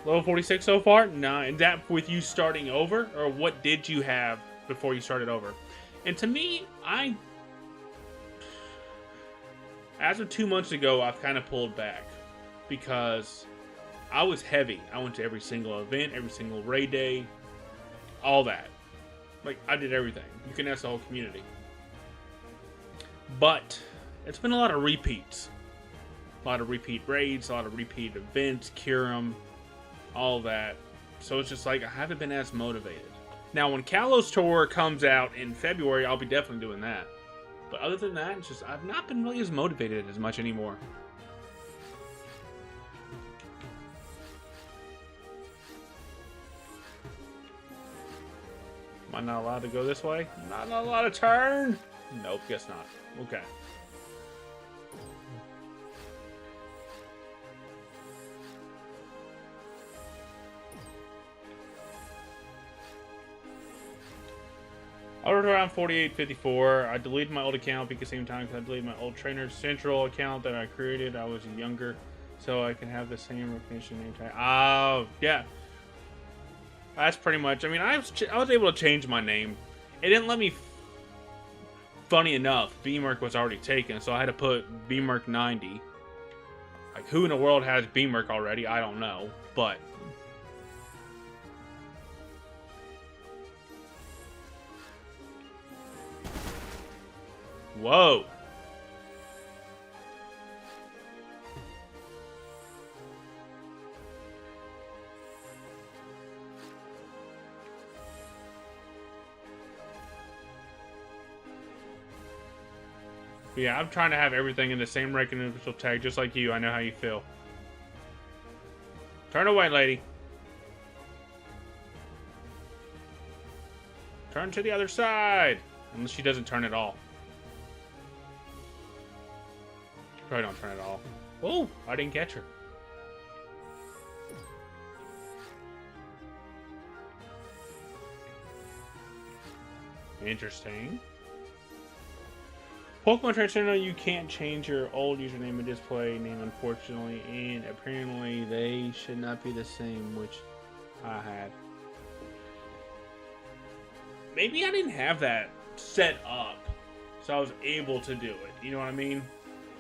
Level 46 so far? Nah, and that with you starting over? Or what did you have before you started over? And to me, as of 2 months ago, I've kind of pulled back. Because I was heavy. I went to every single event, every single raid day. All that. Like, I did everything. You can ask the whole community. But it's been a lot of repeats. A lot of repeat raids, a lot of repeat events, Kyurem, all that. So it's just like I haven't been as motivated. Now when Kalos Tour comes out in February, I'll be definitely doing that. But other than that, it's just I've not been really as motivated as much anymore. Am I not allowed to go this way? Not allowed to turn? Nope, guess not. Okay. I was around 48-54. I deleted my old account because same time I deleted my old Trainer Central account that I created. I was younger, so I can have the same recognition name tag. Oh, yeah. That's pretty much. I mean, I was able to change my name. It didn't let me. Funny enough, BMerc was already taken, so I had to put BMerc 90. Like, who in the world has BMerc already? I don't know, but... Whoa! But yeah, I'm trying to have everything in the same recognizable tag, just like you. I know how you feel. Turn away, lady. Turn to the other side. Unless she doesn't turn at all. Probably don't turn it off. Oh, I didn't catch her. Interesting. Pokemon Trainer Center, you can't change your old username and display name, unfortunately, and apparently they should not be the same, which I had. Maybe I didn't have that set up, so I was able to do it. You know what I mean?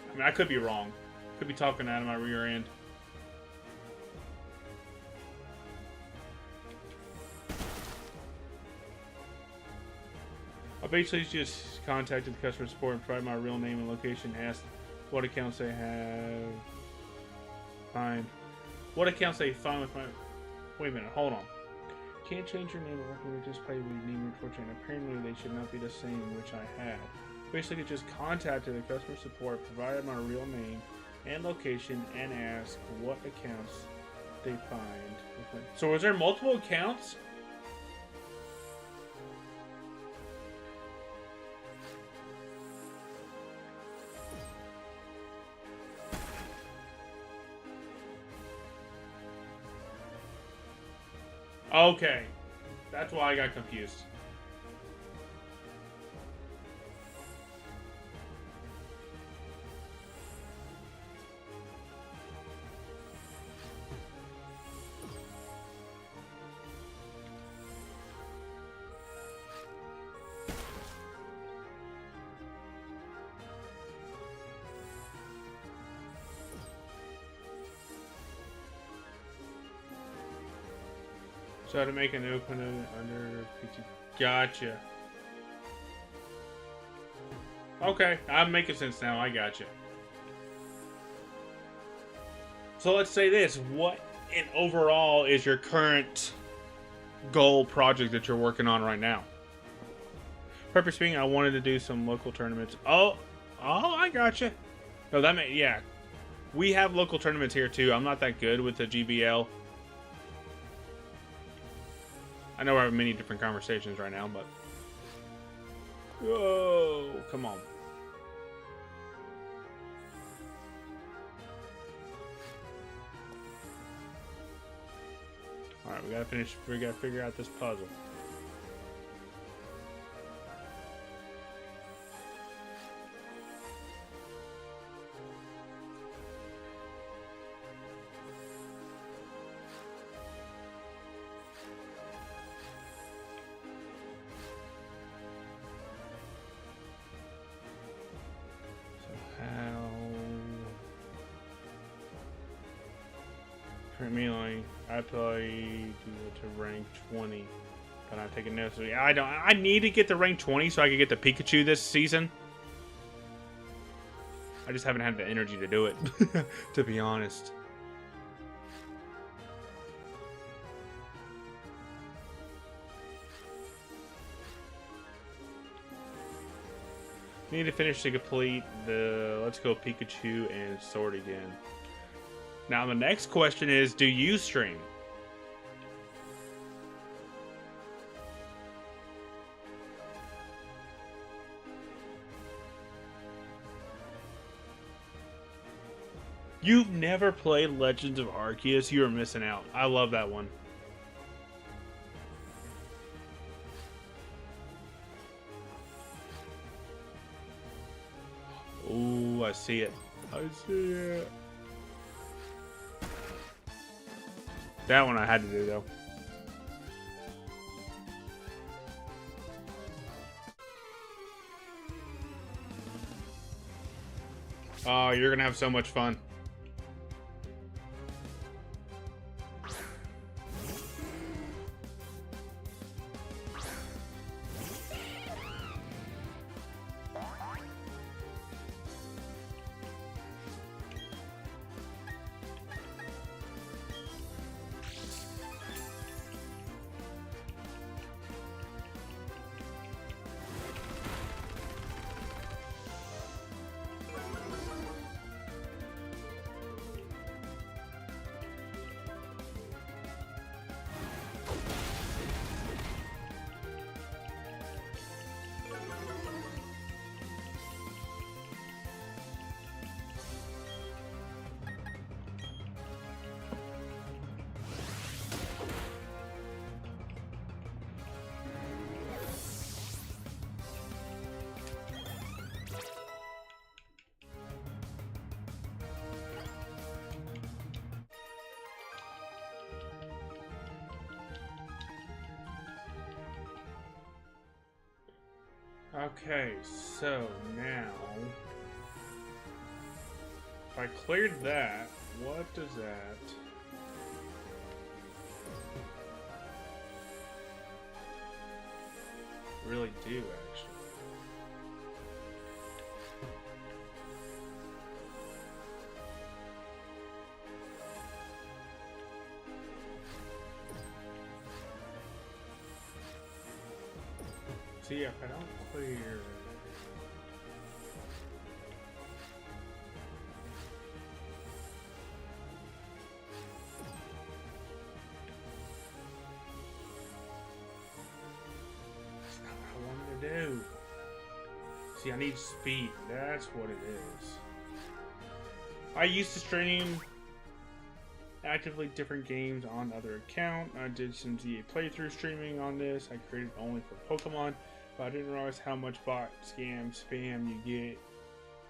I mean, I could be wrong. Could be talking out of my rear end. I basically just contacted the customer support and provided my real name and location, asked what accounts they have. Fine. What accounts they find with my... Wait a minute, hold on. Can't change your name or working with display with your name unfortunately. Apparently they should not be the same, which I had. Basically just contacted the customer support, provided my real name and location, and asked what accounts they find. So was there multiple accounts? Okay, that's why I got confused. So to make an open under PT. Gotcha. Okay, I'm making sense now. I gotcha. So let's say this. What in overall is your current goal project that you're working on right now? Purpose being, I wanted to do some local tournaments. Oh, I gotcha. No, that may, yeah. We have local tournaments here too. I'm not that good with the GBL. I know we're having many different conversations right now, but... Whoa, come on. Alright, we gotta figure out this puzzle. Melee, I play to rank 20, but I'm taking notes. I need to get to rank 20 so I can get the Pikachu this season. I just haven't had the energy to do it, to be honest. Need to finish to complete the Let's Go Pikachu and Sword again. Now the next question is, do you stream? You've never played Legends of Arceus? You are missing out. I love that one. Ooh, I see it. I see it. That one I had to do, though. Oh, you're gonna have so much fun. Okay, so now if I cleared that, what does that really do, actually? See, if I don't clear... That's not what I wanted to do. See, I need speed. That's what it is. I used to stream actively different games on other account. I did some ZA playthrough streaming on this. I created only for Pokemon, but I didn't realize how much bot scam spam you get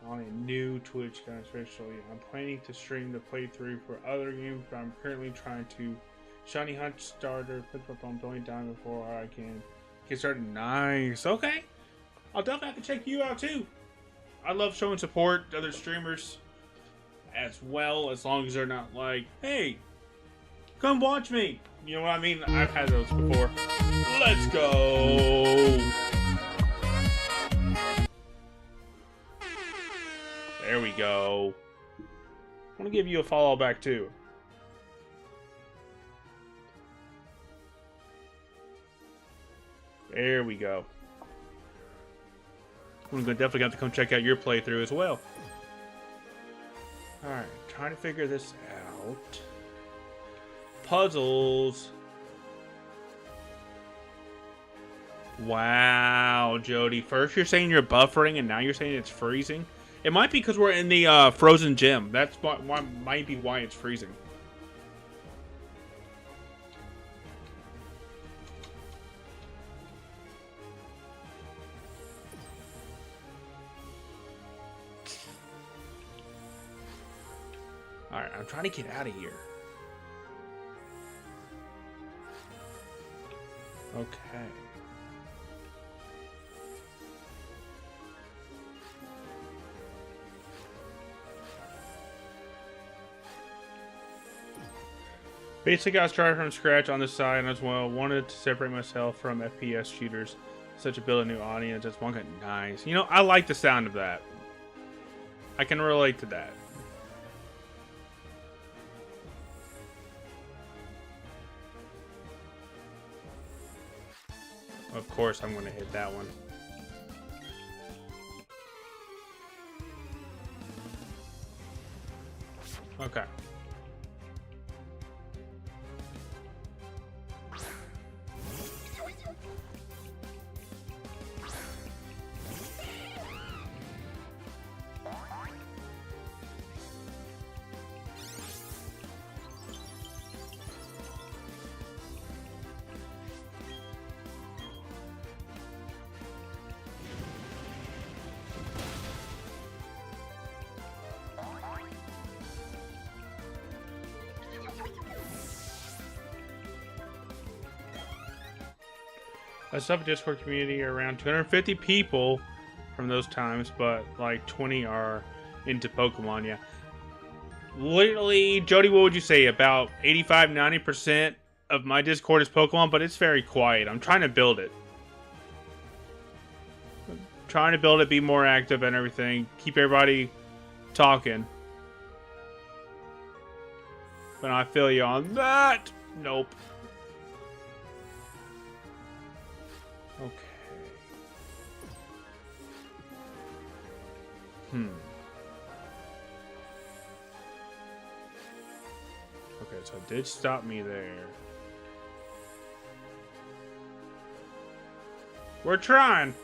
on a new Twitch account, especially. I'm planning to stream the playthrough for other games, but I'm currently trying to shiny hunt starter, put up on Billion Diamond before I can get started. Nice. Okay. I'll definitely have to check you out too. I love showing support to other streamers as well, as long as they're not like, hey, come watch me. You know what I mean? I've had those before. Let's go. There we go. I want to give you a follow back too. There we go. I'm gonna definitely have to come check out your playthrough as well. Alright, trying to figure this out. Puzzles. Wow, Jody. First you're saying you're buffering, and now you're saying it's freezing. It might be because we're in the frozen gym. That's might be why it's freezing. Alright, I'm trying to get out of here. Okay. Basically, I started from scratch on this side as well. Wanted to separate myself from FPS shooters. Such a build a new audience. That's one good. Nice. You know, I like the sound of that. I can relate to that. Of course, I'm going to hit that one. Okay. I still have a Discord community around 250 people from those times, but like 20 are into Pokemon, yeah. Literally, Jody, what would you say? About 85-90% of my Discord is Pokemon, but it's very quiet. I'm trying to build it. I'm trying to build it, be more active and everything. Keep everybody talking. But I feel you on that. Nope. Okay. Okay, so it did stop me there. We're trying.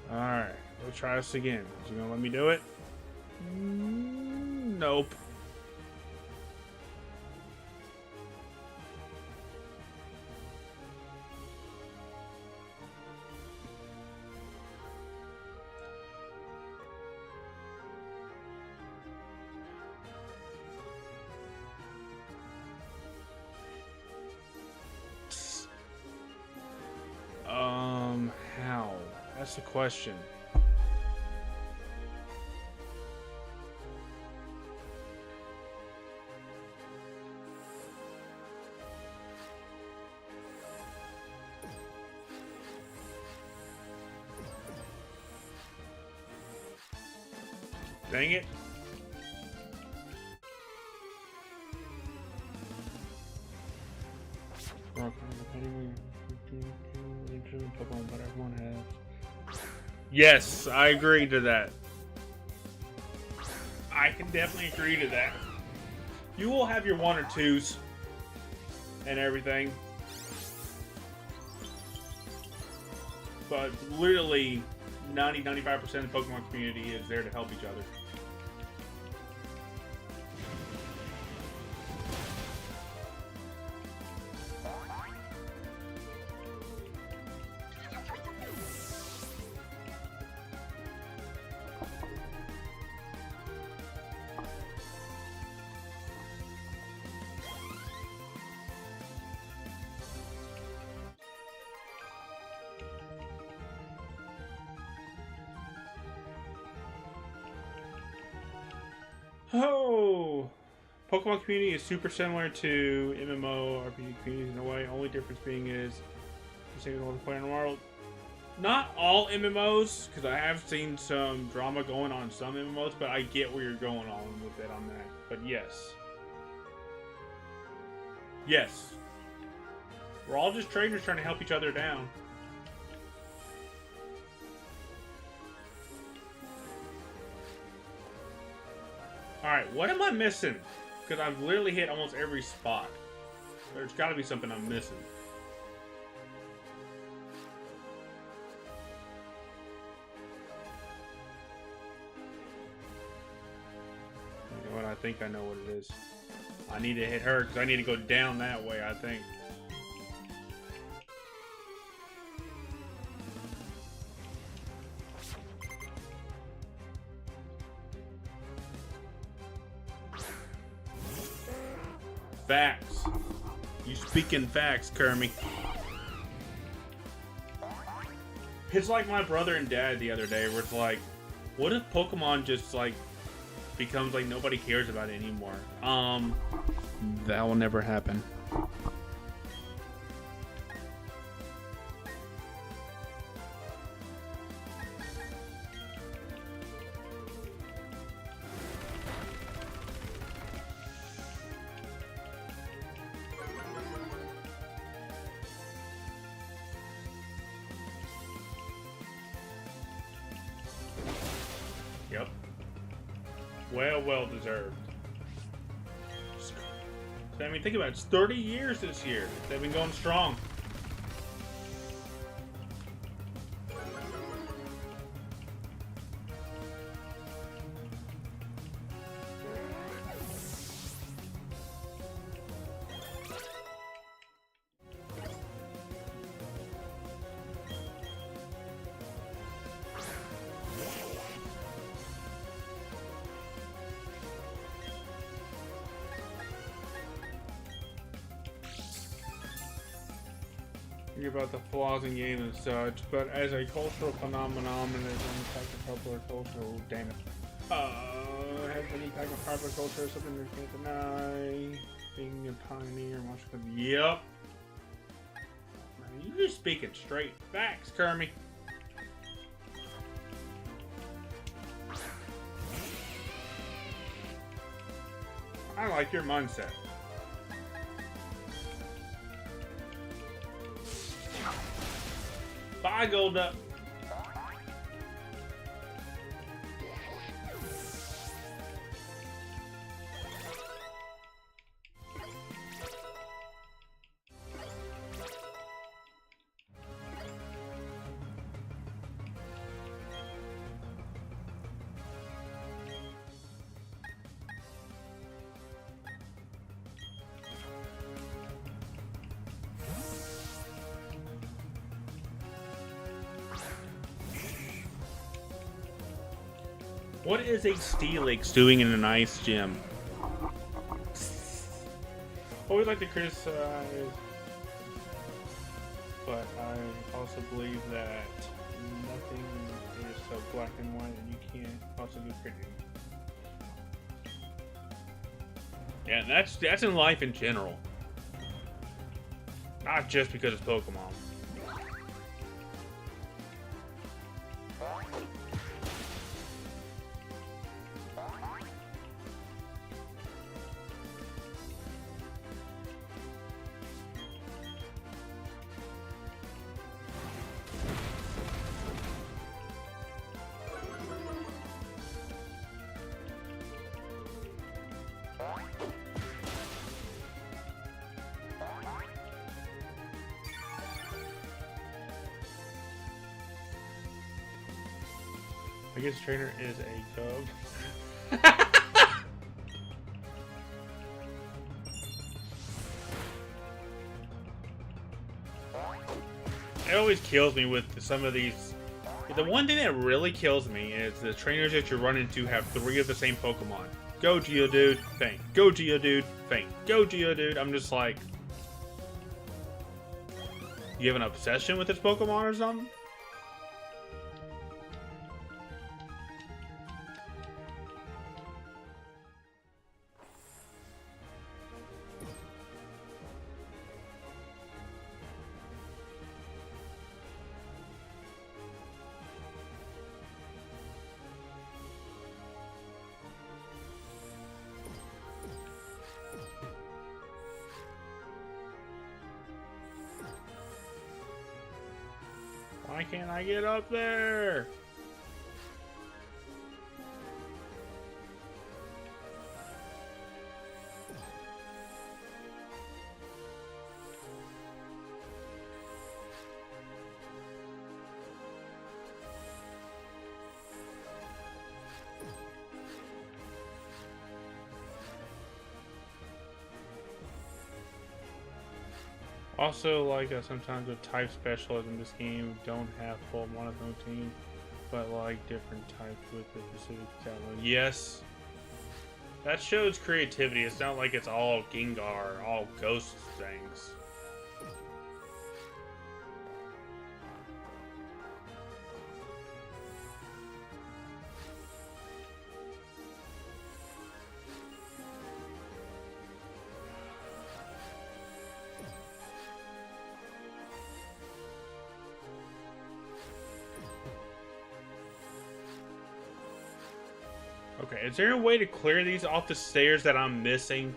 Alright, let's try this again. Is he gonna let me do it? Nope. the question. Dang it. Yes, I agree to that. I can definitely agree to that. You will have your 1 or 2s and everything. But literally 90-95% of the Pokemon community is there to help each other. Oh, Pokemon community is super similar to MMO RPG communities in a way. Only difference being is the single one player in the world. Not all MMOs, because I have seen some drama going on in some MMOs, but I get where you're going on with it on that. But yes, yes, we're all just traders trying to help each other down. Alright, what am I missing? Because I've literally hit almost every spot. There's got to be something I'm missing. You know what? I think I know what it is. I need to hit her because I need to go down that way, I think. Facts. You speaking facts, Kermie. It's like my brother and dad the other day where it's like, what if Pokemon just like becomes like nobody cares about it anymore? That will never happen. Yep. Well deserved. I mean, think about it. It's 30 years this year. They've been going strong. About the flaws in game and such, but as a cultural phenomenon and as an impact of popular culture, oh, damn it. Has an impact on popular culture, something you can't deny. Being a pioneer, much good. Yep. Man, you're speaking straight facts, Kermie. I like your mindset. Bye, Golduck. What is a Steelix doing in an ice gym? Always like to criticize, but I also believe that everything is so black and white and you can't also do pretty. Yeah, that's in life in general. Not just because it's Pokemon. I guess trainer is a cub. It always kills me with some of these. The one thing that really kills me is the trainers that you run into have 3 of the same Pokemon. Go Geodude, faint. Go Geodude, faint. Go Geodude. I'm just like, you have an obsession with this Pokemon or something? Why can't I get up there? Also, like sometimes with type specialists in this game don't have full monotone team, but like different types with the specific talent. Yes, that shows creativity. It's not like it's all Gengar, all ghost things. Okay, is there a way to clear these off the stairs that I'm missing?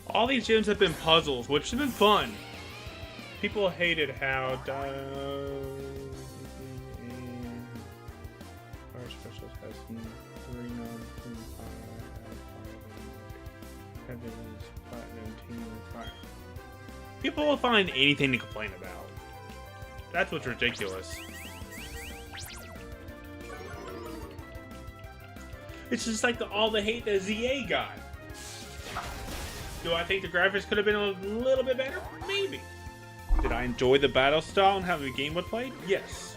All these gyms have been puzzles, which have been fun. People hated how Fire Specialist has 3 Heavens, Platinum, Team, Fire. People will find anything to complain about. That's what's ridiculous. It's just like all the hate that ZA got. Do I think the graphics could have been a little bit better? Maybe. Did I enjoy the battle style and how the game was played? Yes.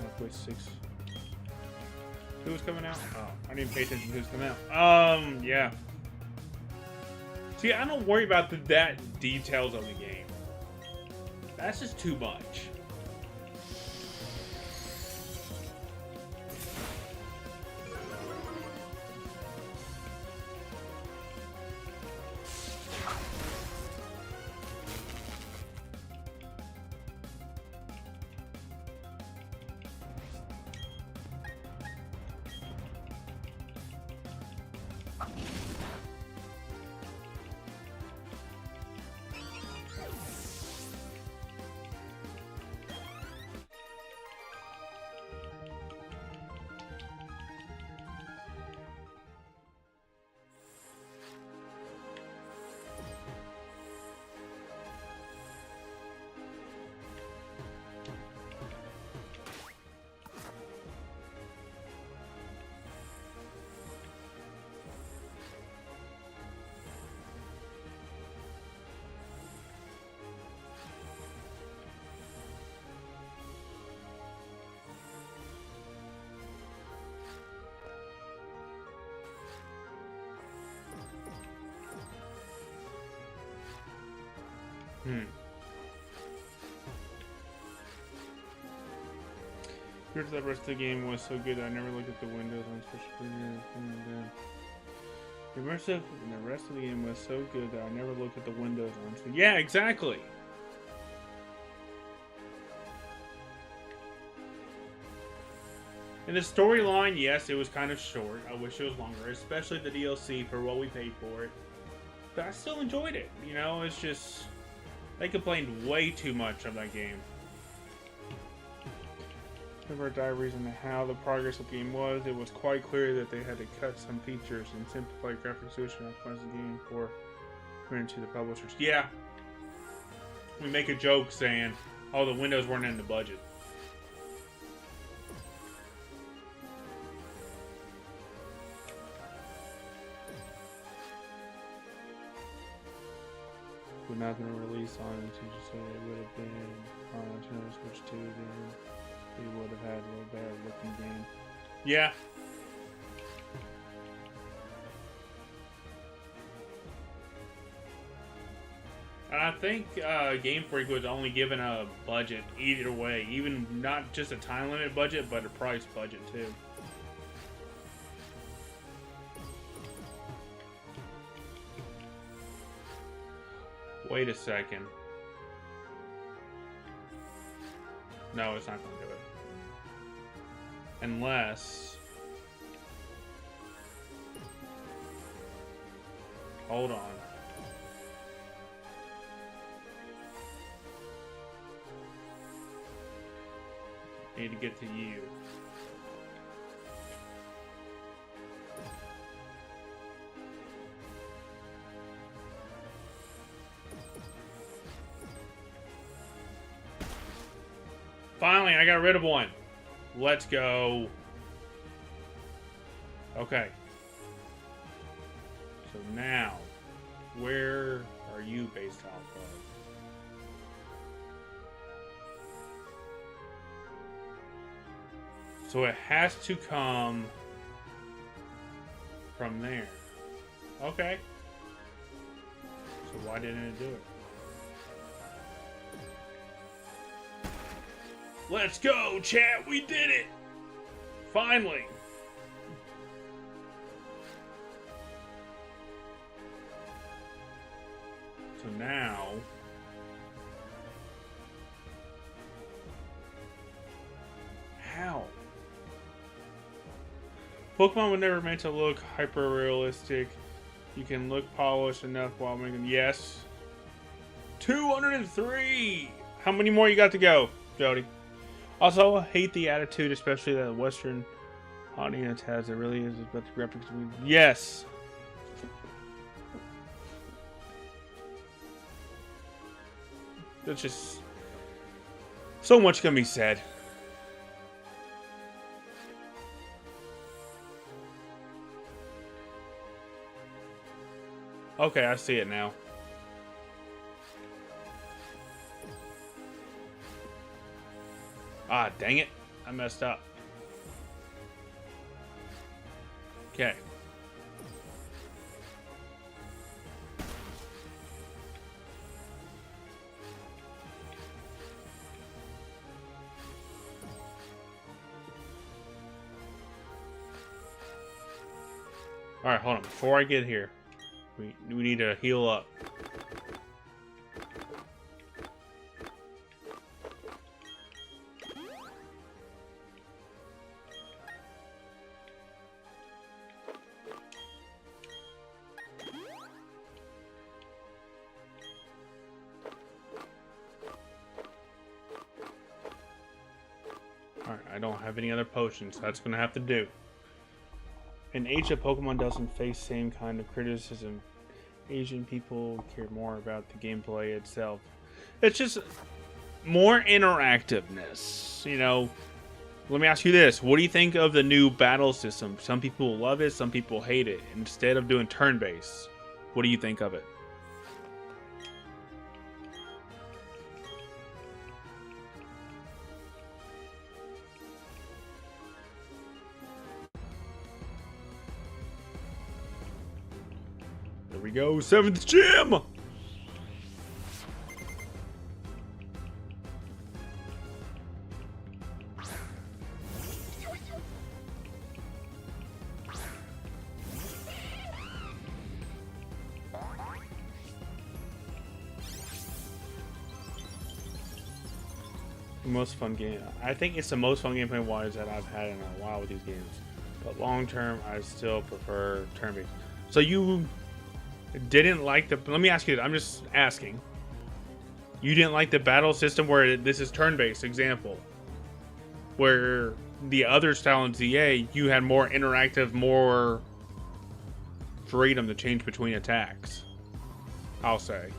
Halfway 6. Who's coming out? Oh, I didn't pay attention to who's coming out. Yeah. See, I don't worry about that details of the game. That's just too much. Here's the rest of the game was so good I never looked at the windows on special. Immersive, and the rest of the game was so good that I never looked at the windows on. So yeah, exactly. And the storyline, yes, it was kind of short. I wish it was longer, especially the DLC for what we paid for it. But I still enjoyed it. You know, it's just they complained way too much of that game. Of our diaries and how the progress of the game was, it was quite clear that they had to cut some features and simplify graphics solution and optimize the game for printing to the publishers. Yeah, we make a joke saying, "Oh, the windows weren't in the budget." Would not have been released on it, so it would have been on Nintendo Switch 2 then. He would have had a little better looking game. Yeah. I think Game Freak was only given a budget either way, even not just a time limit budget, but a price budget too. Wait a second. No, it's not going to do it. Unless... Hold on. Need to get to you. Finally, I got rid of one. Let's go. Okay. So now, where are you based off of? So it has to come from there. Okay. So why didn't it do it? Let's go, chat! We did it! Finally! So now... How? Pokemon were never meant to look hyper-realistic. You can look polished enough while making... Yes. 203! How many more you got to go, Jody? Also, I hate the attitude, especially that the Western audience has. It really is about the graphics. Yes! There's just so much can be said. Okay, I see it now. Ah, dang it. I messed up. Okay. Alright, hold on. Before I get here, we need to heal up. Alright, I don't have any other potions, so that's gonna have to do. In Asia, Pokemon doesn't face same kind of criticism. Asian people care more about the gameplay itself. It's just more interactiveness, you know. Let me ask you this. What do you think of the new battle system? Some people love it, some people hate it. Instead of doing turn-based, what do you think of it? There we go, 7th gym! Most fun game. I think it's the most fun gameplay wise that I've had in a while with these games. But long term, I still prefer turn-based. So you didn't like the? Let me ask you. I'm just asking. You didn't like the battle system where this is turn-based example, where the other style in ZA you had more interactive, more freedom to change between attacks. I'll say.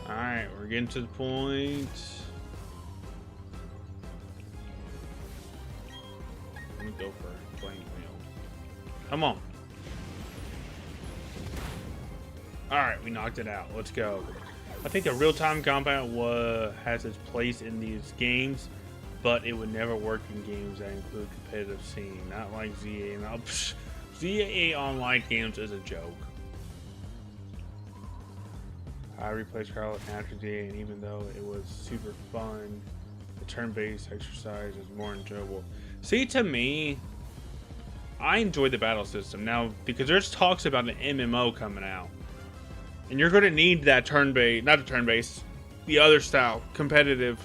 Alright, we're getting to the point. Let me go for playing wheel. Come on. Alright, we knocked it out. Let's go. I think the real-time combat has its place in these games, but it would never work in games that include competitive scene. Not like ZA. ZA online games is a joke. I replayed Scarlet after ZA, and even though it was super fun, the turn-based exercise is more enjoyable. See, to me, I enjoy the battle system now because there's talks about an MMO coming out, and you're going to need that turn-based, not the turn-based, the other style, competitive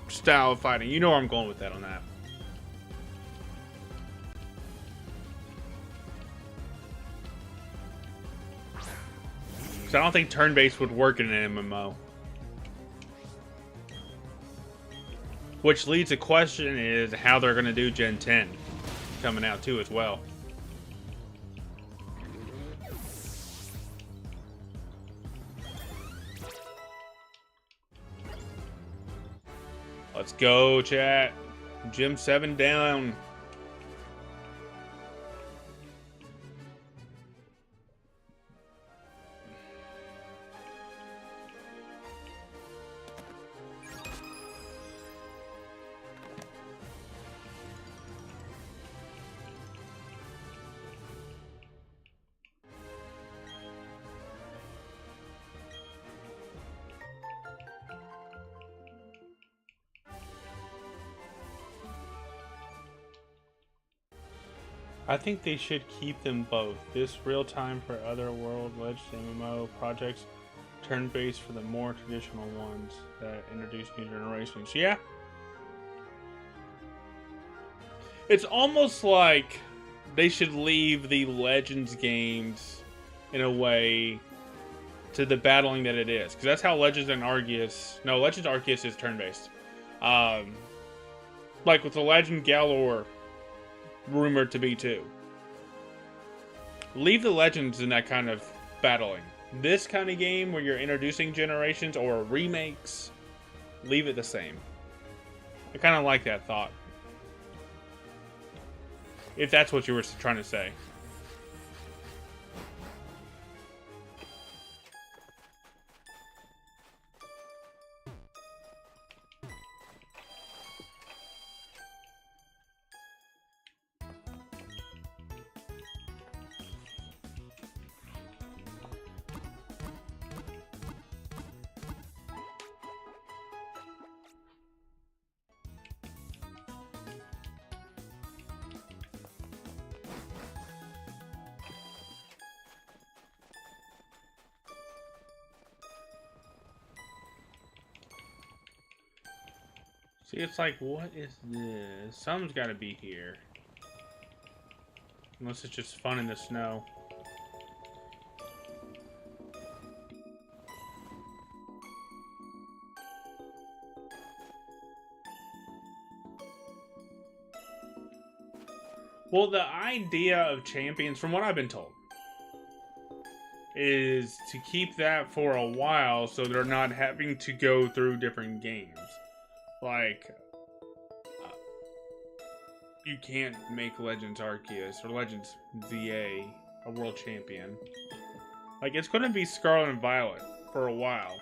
style of fighting. You know where I'm going with that on that. I don't think turn-based would work in an MMO. Which leads to question is how they're going to do Gen 10 coming out too as well. Let's go, chat. Gym 7 down. I think they should keep them both. This real-time for other World Legends MMO projects, turn-based for the more traditional ones that introduce new generations. Yeah. It's almost like they should leave the Legends games in a way to the battling that it is. Because that's how Legends and Arceus... No, Legends Arceus is turn-based. Like with the Legend Galore rumored to be too. Leave the Legends in that kind of battling. This kind of game where you're introducing generations or remakes, leave it the same. I kind of like that thought. If that's what you were trying to say. See, it's like, what is this? Something's got to be here. Unless it's just fun in the snow. Well, the idea of champions, from what I've been told, is to keep that for a while so they're not having to go through different games. Like, you can't make Legends Arceus or Legends ZA a world champion. Like, it's going to be Scarlet and Violet for a while.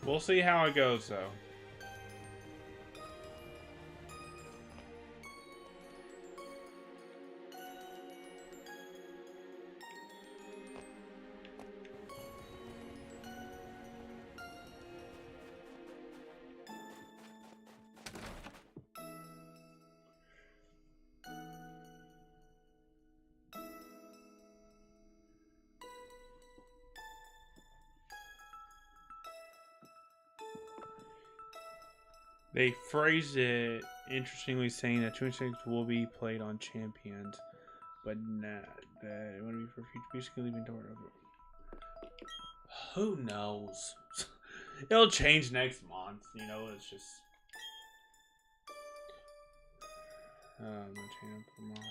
We'll see how it goes, though. They phrased it interestingly, saying that 26 will be played on Champions, but not that it won't be for future. Basically, leaving door over. Who knows? It'll change next month. You know, it's just. Machamp promoter.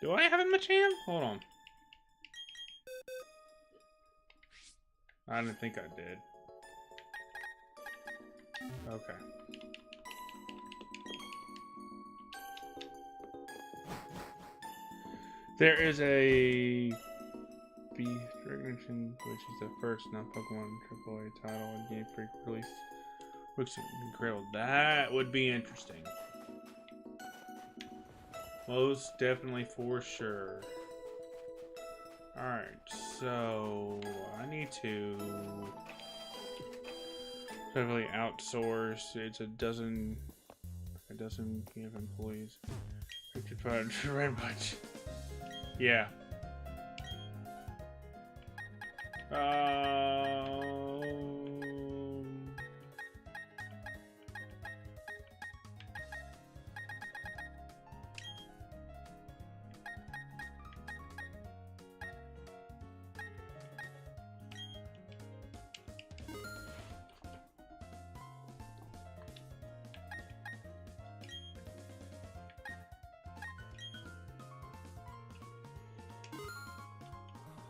Do I have a Machamp? Hold on. I didn't think I did. Okay. There is a Beast Recognition, which is the first non-Pokemon AAA title in Game Freak release. Looks incredible. That would be interesting. Most definitely, for sure. Alright, so I need to heavily outsource. It's a dozen of employees. Red bunch. Yeah.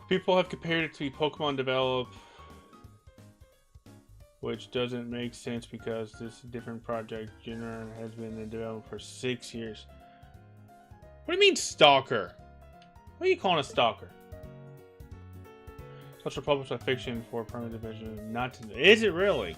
People have compared it to Pokemon Develop, which doesn't make sense because this different project genre has been in development for 6 years. What do you mean stalker? What are you calling a stalker? Such a published fiction for permanent division. Not to, is it really?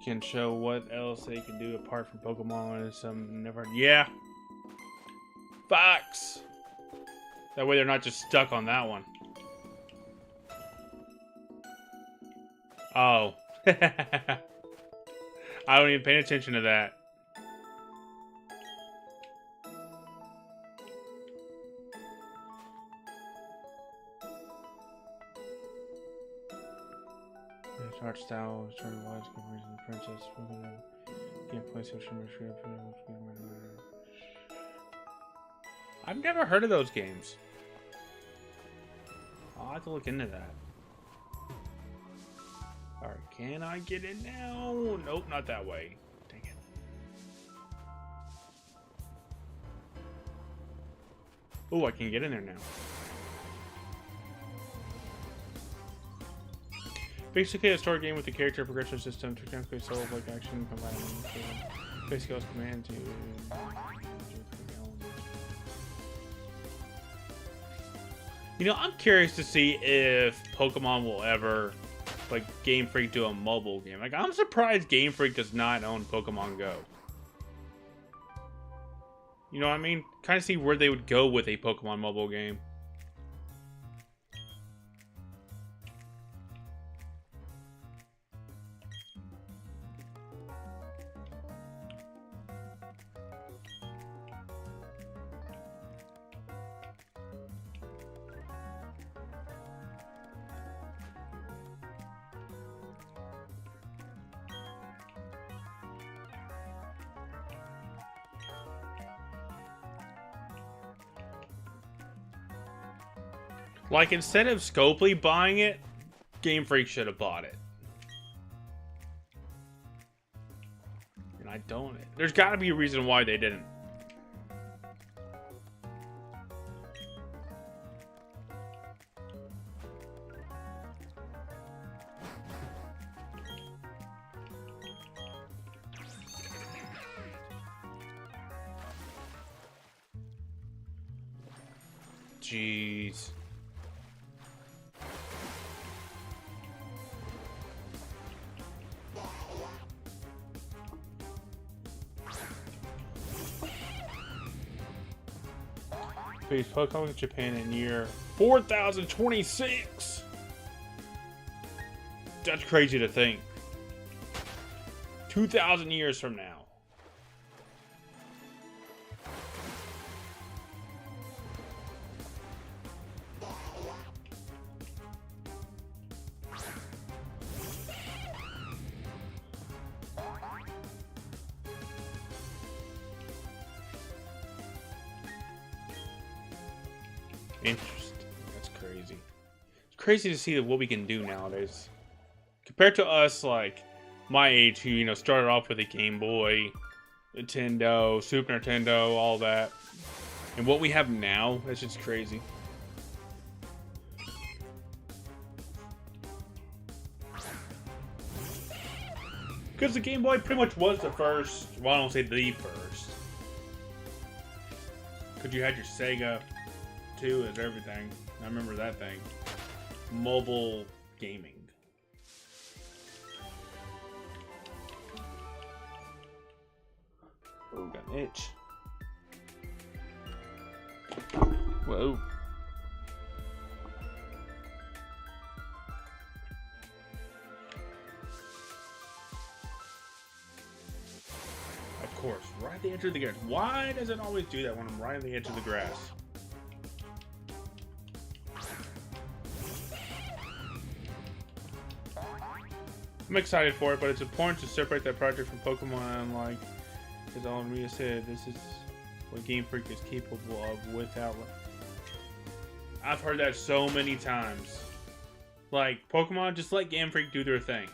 Can show what else they can do apart from Pokemon and some never. Yeah. Fox. That way they're not just stuck on that one. Oh. I don't even pay attention to that. Art style, certain wise reason the princess gameplay social media. I've never heard of those games. I'll have to look into that. Alright, can I get in now? Nope, not that way. Dang it. Oh, I can get in there now. Basically, a story game with a character progression system to technically solve like action, combining basic command to You know, I'm curious to see if Pokemon will ever, like, Game Freak do a mobile game. Like, I'm surprised Game Freak does not own Pokemon Go. You know what I mean? Kind of see where they would go with a Pokemon mobile game. Like, instead of Scopely buying it, Game Freak should have bought it. And I don't. There's got to be a reason why they didn't. Jeez. Please, Pokemon Japan in year 4026. That's crazy to think. 2,000 years from now. Interesting. That's crazy. It's crazy to see what we can do nowadays. Compared to us, like, my age, who, you know, started off with a Game Boy, Nintendo, Super Nintendo, all that. And what we have now, that's just crazy. Because the Game Boy pretty much was the first, well, I don't say the first. Because you had your Sega too, and everything. I remember that thing. Mobile gaming. Oh, got an itch. Whoa. Of course, right at the edge of the grass. Why does it always do that when I'm right at the edge of the grass? I'm excited for it, but it's important to separate that project from Pokemon. Like, as Alan Rhea said, this is what Game Freak is capable of without. I've heard that so many times. Like, Pokemon, just let Game Freak do their thing.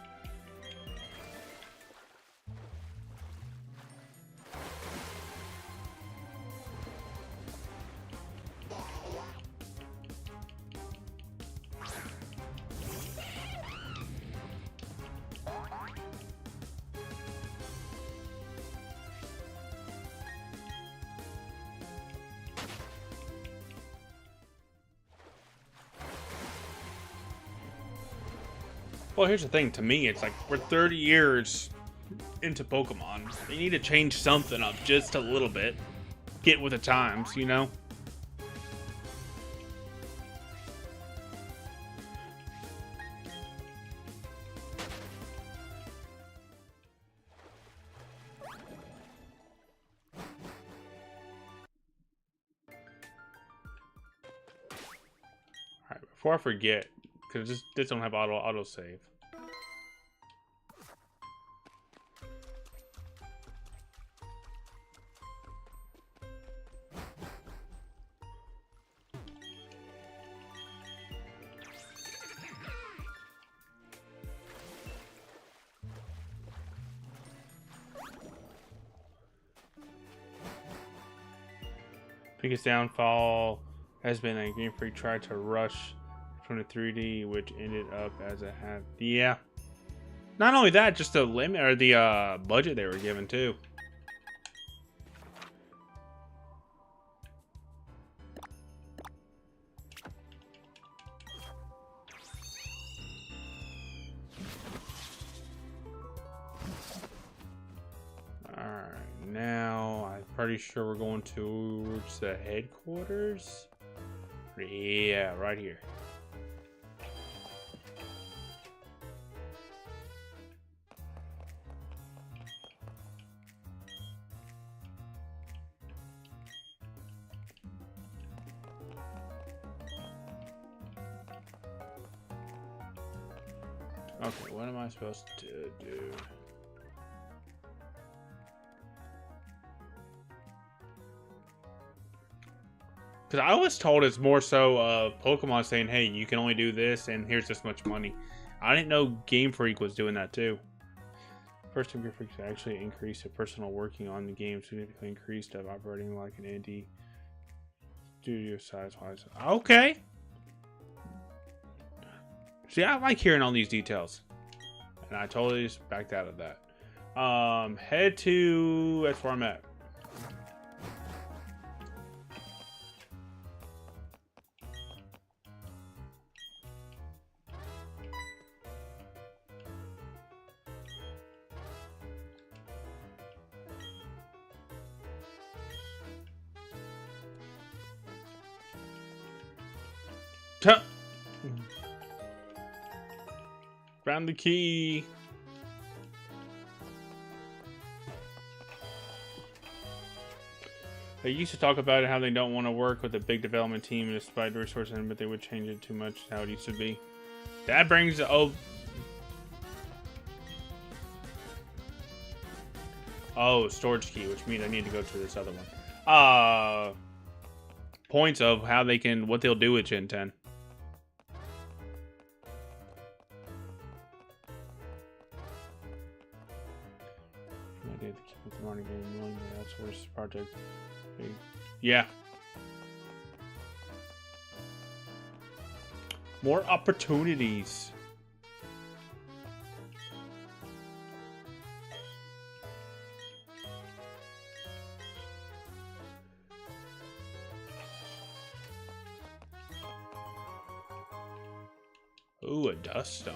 Well, here's the thing. To me, it's like we're 30 years into Pokemon. They need to change something up just a little bit. Get with the times, you know? Alright, before I forget, because this don't have auto save. Biggest downfall has been that Game Freak tried to rush from the 3D, which ended up as a hat. Yeah. Not only that, just the limit or the budget they were given too. Pretty sure we're going towards the headquarters. Yeah, right here. Okay, what am I supposed to do? Because I was told it's more so Pokemon saying, hey, you can only do this, and here's this much money. I didn't know Game Freak was doing that too. First time Game Freak actually increased the personal working on the game, significantly increased of operating like an indie studio size-wise. Okay. See, I like hearing all these details. And I totally just backed out of that. Head to... That's where I'm at. Found the key. They used to talk about how they don't want to work with a big development team despite resources, but they would change it too much how it used to be. That brings storage key, which means I need to go to this other one. Points of how they can, what they'll do with Gen 10. Idea to keep with the running game, willing to outsource project. Yeah. More opportunities. Ooh, a dust stone.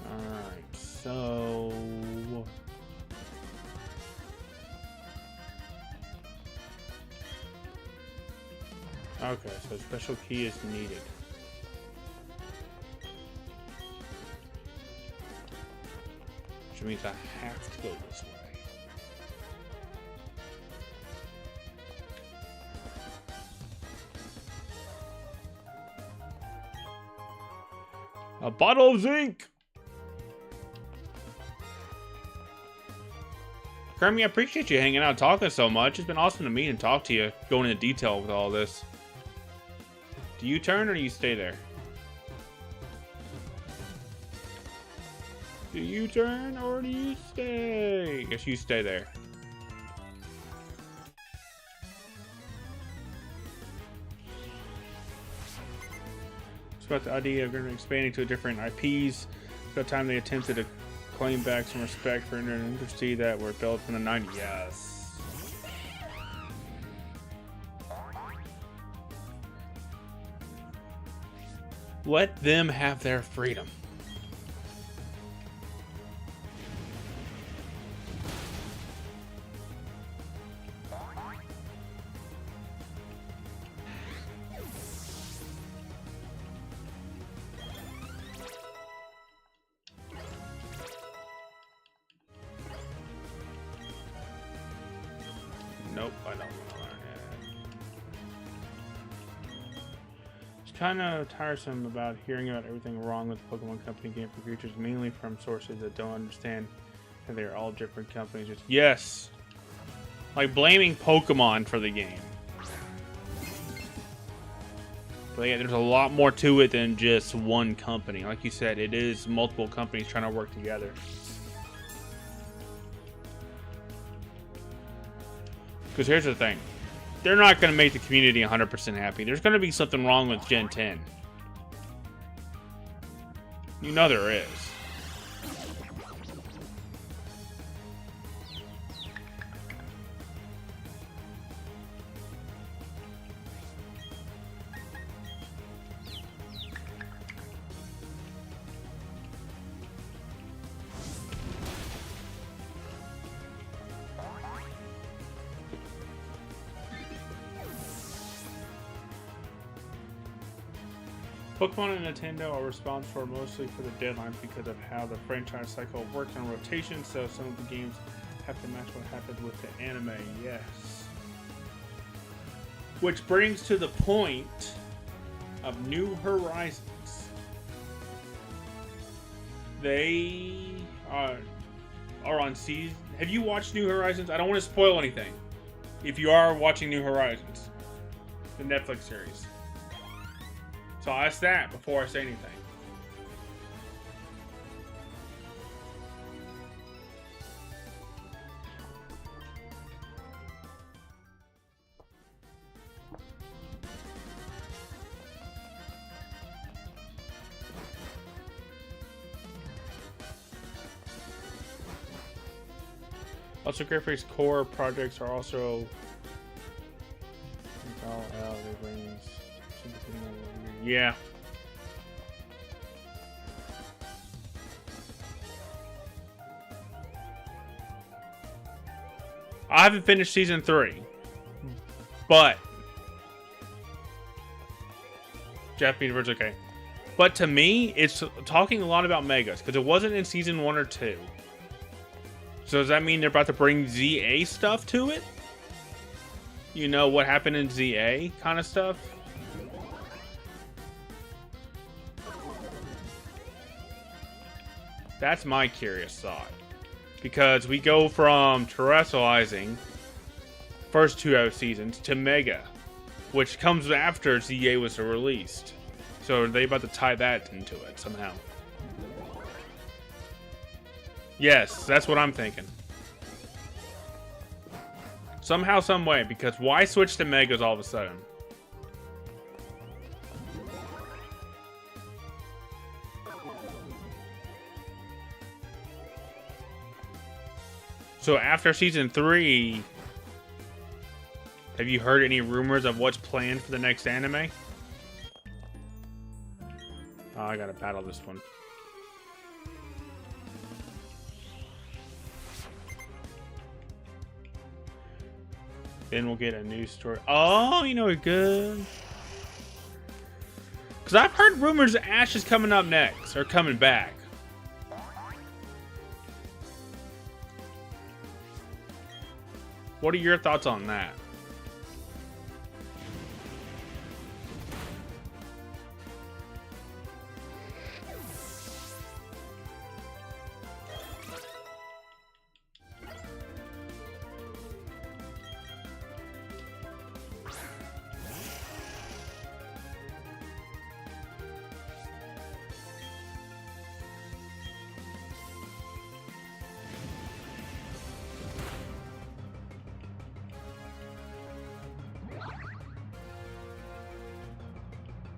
Alright, so... Okay, so special key is needed. Which means I have to go this way. A bottle of zinc! Kermie, I appreciate you hanging out talking so much. It's been awesome to meet and talk to you, going into detail with all this. Do you turn or do you stay there? Do you turn or do you stay? Guess you stay there. It's about the idea of expanding to different IPs. It's about time they attempted to claim back some respect for an industry that were built in the 90s. Yes. Let them have their freedom. Nope, I don't want to learn it. It's kind of tiresome about hearing about everything wrong with the Pokemon Company game for creatures, mainly from sources that don't understand that they're all different companies. Just, yes! Like blaming Pokemon for the game. But yeah, there's a lot more to it than just one company. Like you said, it is multiple companies trying to work together. Because here's the thing. They're not going to make the community 100% happy. There's going to be something wrong with Gen 10. You know there is. Pokemon and Nintendo are responsible mostly for the deadlines because of how the franchise cycle works on rotation, so some of the games have to match what happens with the anime. Yes. Which brings to the point of New Horizons. They are on season. Have you watched New Horizons? I don't want to spoil anything. If you are watching New Horizons, the Netflix series. So I'll ask that before I say anything. Also, Griffey's core projects are also. Yeah. I haven't finished season 3, but Japanese version, okay. But to me, it's talking a lot about Megas because it wasn't in season 1 or 2. So does that mean they're about to bring ZA stuff to it? You know what happened in ZA kind of stuff? That's my curious thought. Because we go from terrestrializing first 2 seasons to Mega, which comes after ZA was released. So are they about to tie that into it somehow? Yes, that's what I'm thinking. Somehow, some way, because why switch to Megas all of a sudden? So after season 3, have you heard any rumors of what's planned for the next anime? Oh, I gotta battle this one. Then we'll get a new story. Oh, you know what, good. Because I've heard rumors that Ash is coming up next, or coming back. What are your thoughts on that?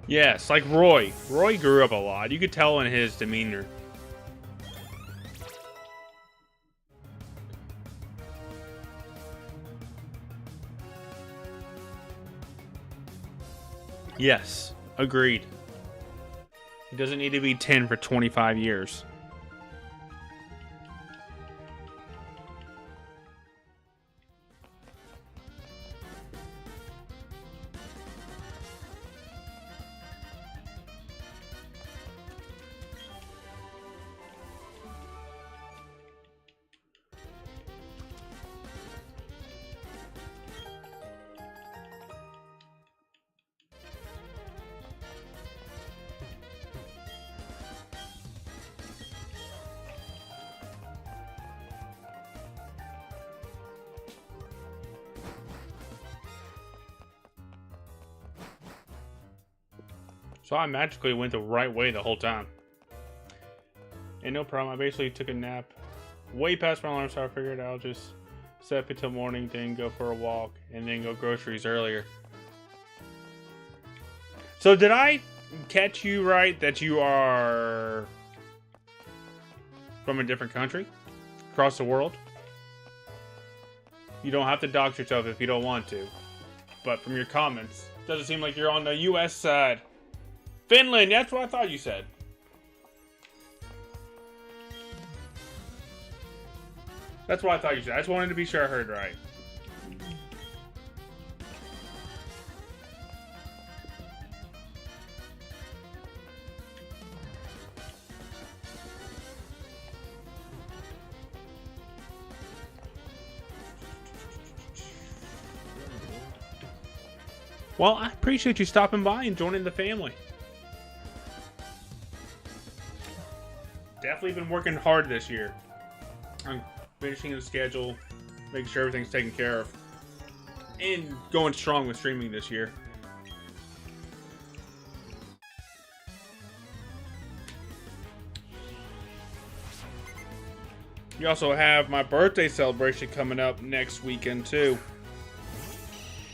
Yes, like Roy. Roy grew up a lot. You could tell in his demeanor. Yes, agreed. He doesn't need to be 10 for 25 years. So I magically went the right way the whole time. And no problem, I basically took a nap way past my alarm, so I figured I'll just set up until morning, then go for a walk, and then go groceries earlier. So did I catch you right that you are from a different country? Across the world? You don't have to dox yourself if you don't want to. But from your comments, it doesn't seem like you're on the US side. Finland, that's what I thought you said. That's what I thought you said. I just wanted to be sure I heard right. Well, I appreciate you stopping by and joining the family. Definitely been working hard this year. I'm finishing the schedule, making sure everything's taken care of, and going strong with streaming this year. You also have my birthday celebration coming up next weekend too.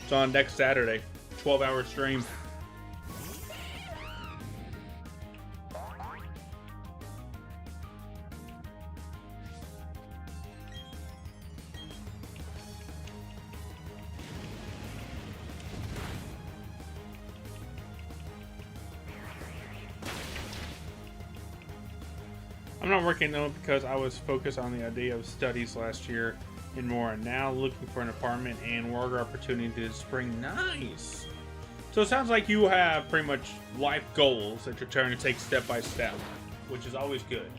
It's on next Saturday, 12-hour stream. I'm not working though because I was focused on the idea of studies last year and more, and now looking for an apartment and work opportunity this spring. Nice. So it sounds like you have pretty much life goals that you're trying to take step by step, which is always good.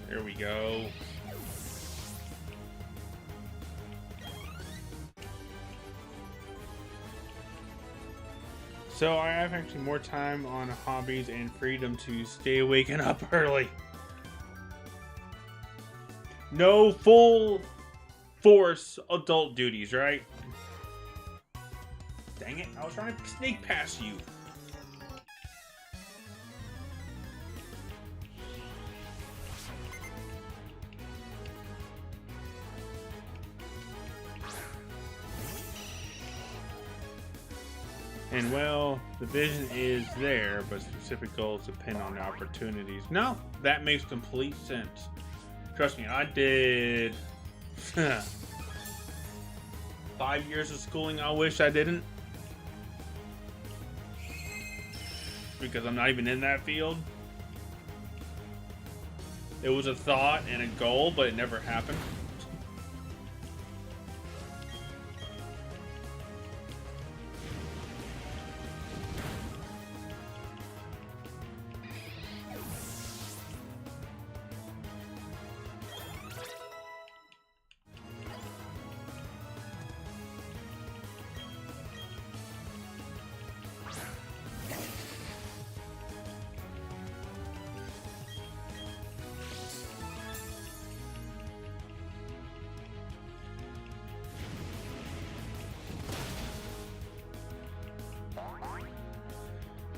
There we go. So I have actually more time on hobbies and freedom to stay awake and up early. No full force adult duties, right? Dang it, I was trying to sneak past you. And well, the vision is there, but specific goals depend on the opportunities. No, that makes complete sense. Trust me, I did 5 years of schooling I wish I didn't. Because I'm not even in that field. It was a thought and a goal, but it never happened.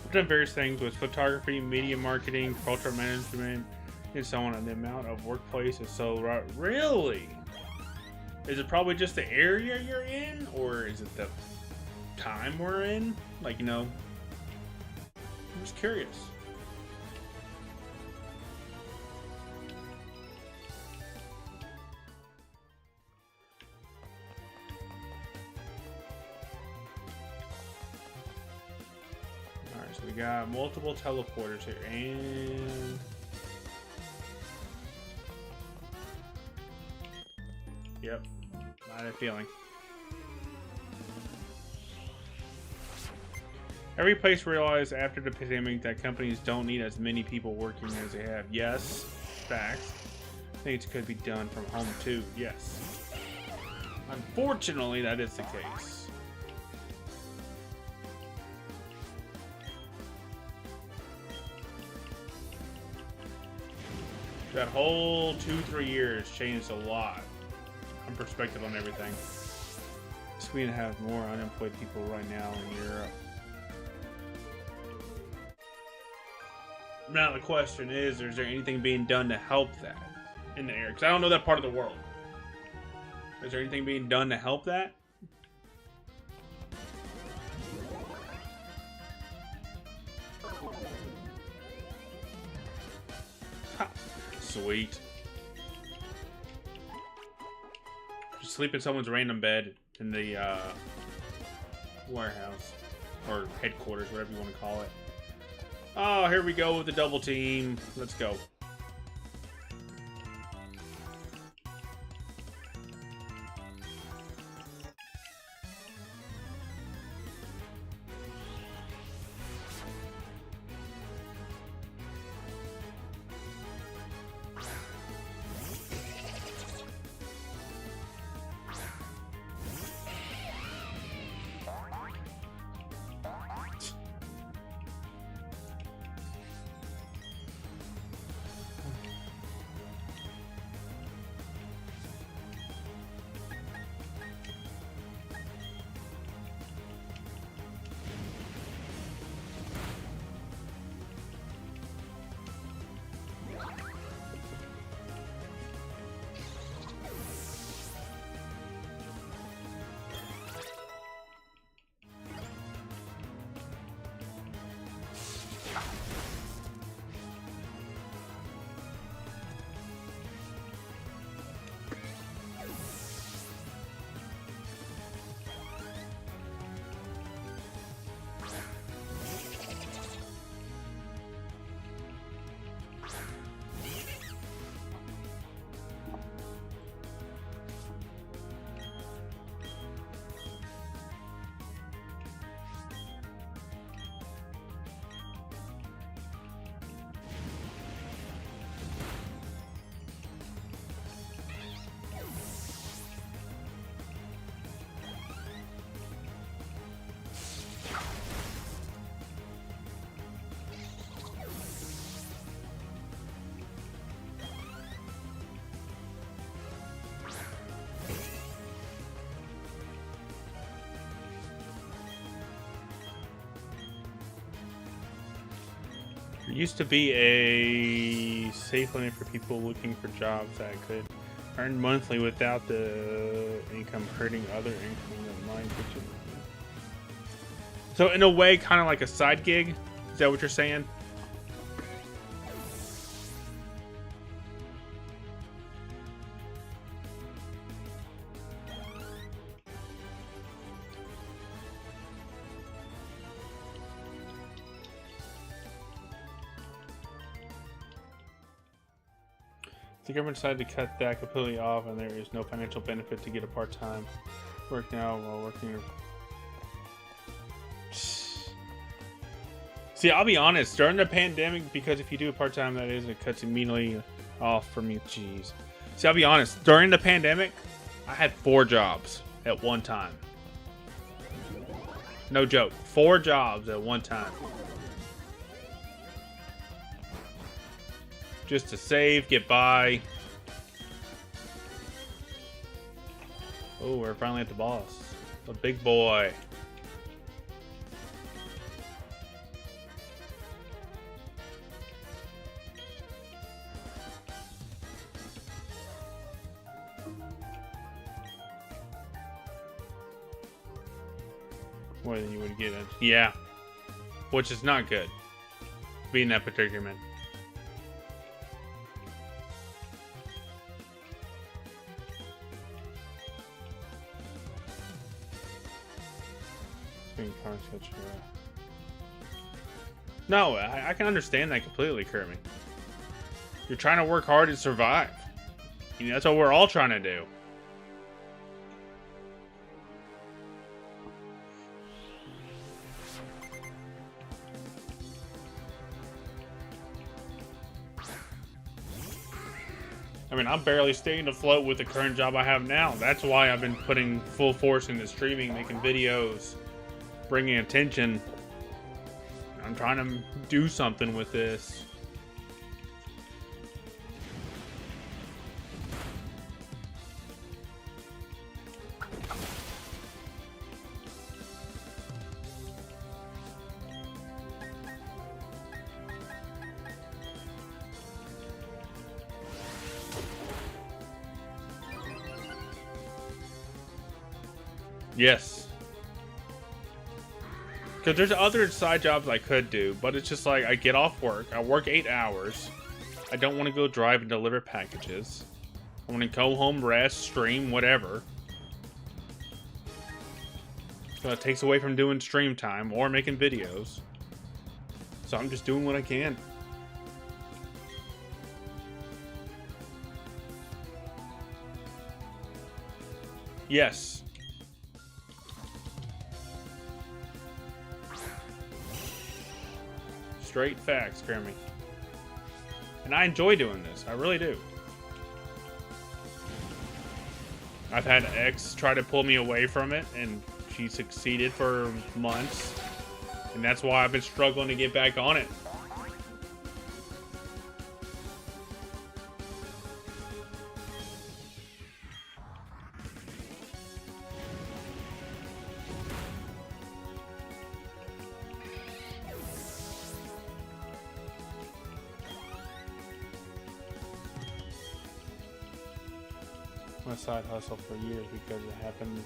I've done various things with photography, media marketing, cultural management, and so on. And the amount of workplace is so right. Really? Is it probably just the area you're in, or is it the time we're in? Like, you know, I'm just curious. Alright, so we got multiple teleporters here, and yep, I had a feeling. Every place realized after the pandemic that companies don't need as many people working as they have. Yes, facts. Things could be done from home too. Yes. Unfortunately, that is the case. That whole 2-3 years changed a lot on perspective on everything. Sweden has more unemployed people right now in Europe. Now the question is there anything being done to help that in the area? Because I don't know that part of the world. Is there anything being done to help that? Sweet. Just sleep in someone's random bed in the warehouse or headquarters, whatever you want to call it. Oh, here we go with the double team. Let's go. There used to be a safe limit for people looking for jobs that could earn monthly without the income hurting other income that mine could. So in a way, kind of like a side gig. Is that what you're saying? The government decided to cut that completely off, and there is no financial benefit to get a part-time work now while working. See, I'll be honest, during the pandemic, because if you do a part-time, that is, it cuts immediately off from you. Jeez. See, I'll be honest, during the pandemic, I had 4 jobs at one time. No joke, 4 jobs at one time. Just to save, get by. Oh, we're finally at the boss. The big boy. More than you would get it. Yeah. Which is not good. Being that particular man. No, I can understand that completely, Kermit. You're trying to work hard and survive. You know, that's what we're all trying to do. I mean, I'm barely staying afloat with the current job I have now. That's why I've been putting full force into streaming, making videos, bringing attention. I'm trying to do something with this. Yes. Because there's other side jobs I could do, but it's just like I get off work, I work 8 hours, I don't want to go drive and deliver packages. I want to go home, rest, stream, whatever. So it takes away from doing stream time or making videos. So I'm just doing what I can. Yes. Straight facts, Grammy. And I enjoy doing this. I really do. I've had X try to pull me away from it, and she succeeded for months. And that's why I've been struggling to get back on it. My side hustle for years because it happened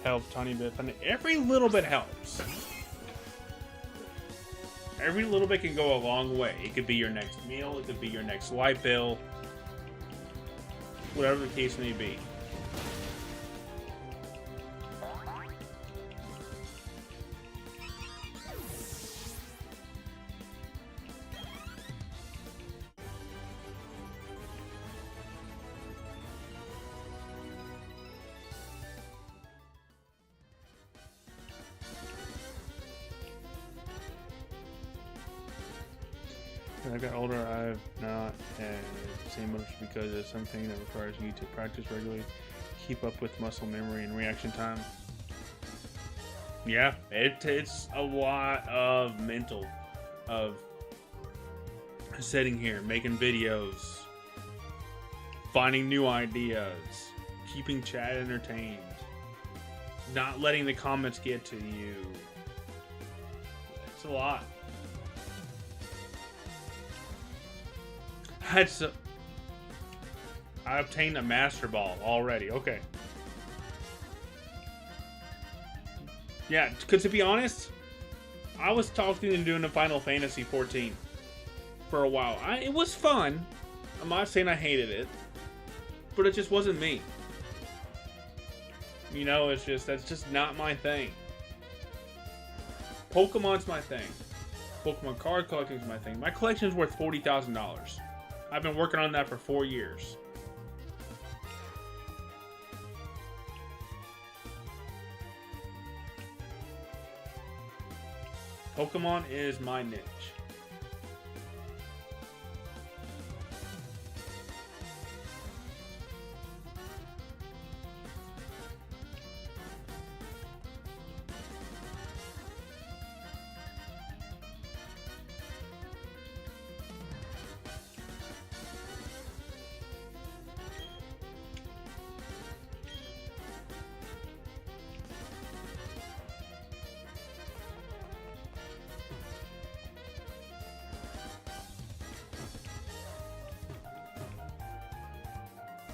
helped tiny bit, and every little bit helps. Every little bit can go a long way. It could be your next meal, it could be your next light bill, whatever the case may be. As I got older, I've not had the same motion because it's something that requires you to practice regularly, keep up with muscle memory and reaction time. Yeah, it's a lot of mental, of sitting here, making videos, finding new ideas, keeping chat entertained, not letting the comments get to you. It's a lot. I obtained a Master Ball already. Okay. Yeah, because to be honest, I was talking and doing a Final Fantasy 14 for a while. It was fun. I'm not saying I hated it, but it just wasn't me. You know, that's just not my thing. Pokemon's my thing. Pokemon card collecting is my thing. My collection is worth $40,000. I've been working on that for 4 years. Pokemon is my niche.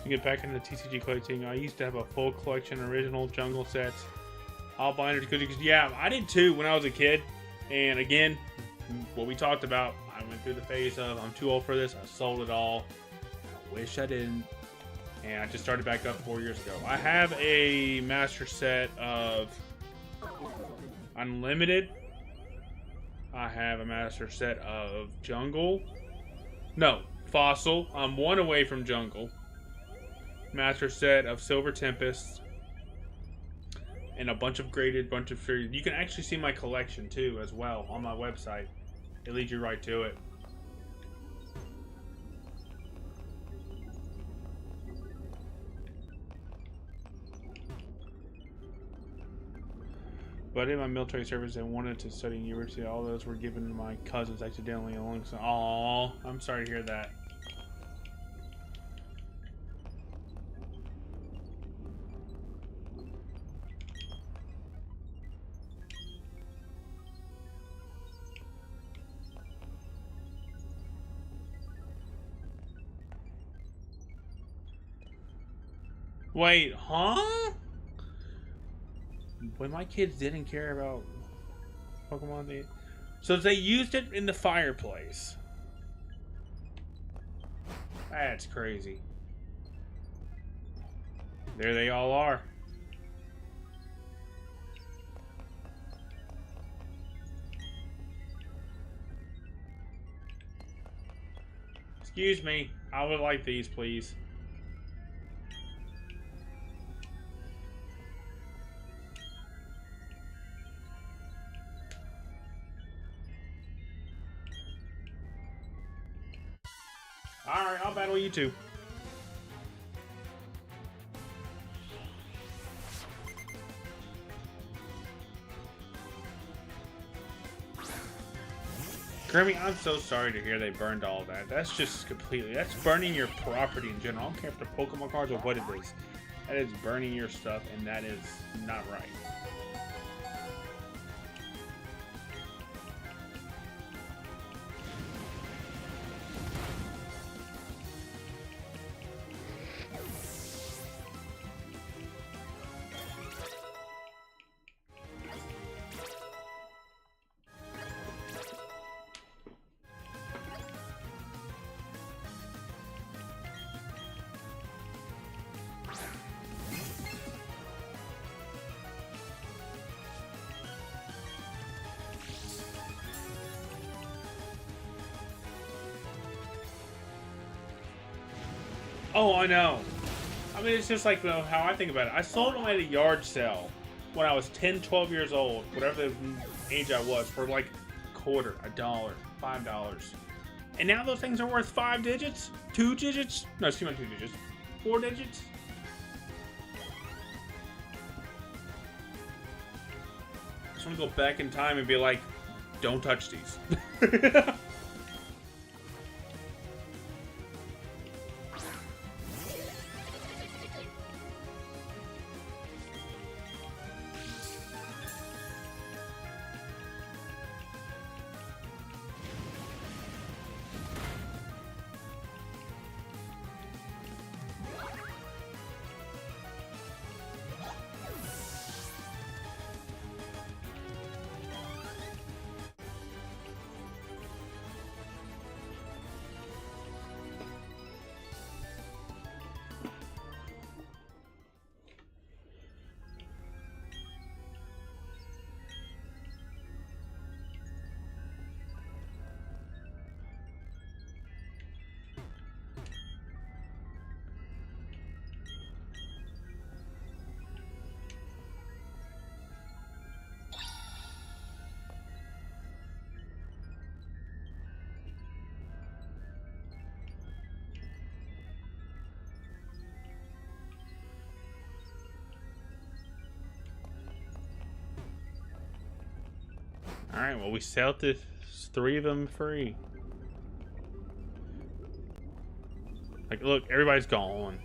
To get back into TCG collecting, I used to have a full collection of original jungle sets, all binders, because yeah, I did too when I was a kid. And again, what we talked about, I went through the phase of I'm too old for this. I sold it all. I wish I didn't, and I just started back up 4 years ago. I have a master set of Unlimited. I have a master set of Jungle. No, Fossil. I'm one away from Jungle. Master set of Silver Tempest, and a bunch of graded, bunch of series. You can actually see my collection too as well on my website. It leads you right to it. But in my military service, I wanted to study in university. All those were given to my cousins accidentally alongside. Aww, I'm sorry to hear that. Wait, huh? When my kids didn't care about Pokemon, so they used it in the fireplace. That's crazy. There they all are. Excuse me. I would like these, please. Alright, I'll battle you too. Grimmy, I'm so sorry to hear they burned all that. That's just completely... That's burning your property in general. I don't care if they're Pokemon cards or what it is. That is burning your stuff, and that is not right. Oh, I know. I mean, it's just like how I think about it. I sold them at a yard sale when I was 10, 12 years old, whatever the age I was, for like a quarter, $1, $5. And now those things are worth 5 digits? 2 digits? No, excuse me, 2 digits. 4 digits? I just want to go back in time and be like, don't touch these. Alright, well, we set the 3 of them free. Like, look, everybody's gone.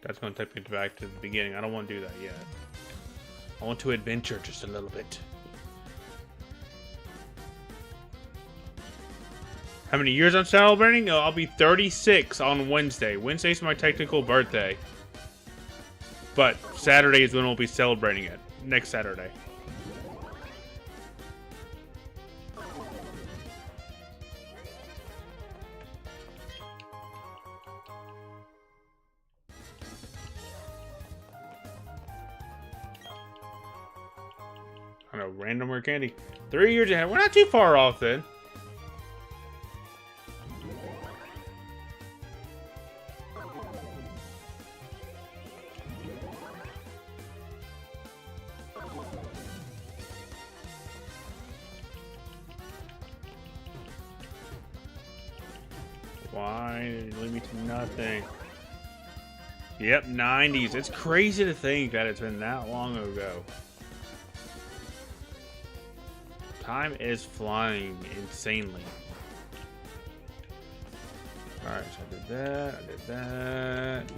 That's going to take me back to the beginning. I don't want to do that yet. I want to adventure just a little bit. How many years I'm celebrating? Oh, I'll be 36 on Wednesday. Wednesday's my technical birthday. But Saturday is when we'll be celebrating it. Next Saturday. I know, random rare candy. 3 years ahead. We're not too far off then. Why did you leave me to nothing? Yep, 90s. It's crazy to think that it's been that long ago. Time is flying insanely. Alright, so I did that, I did that.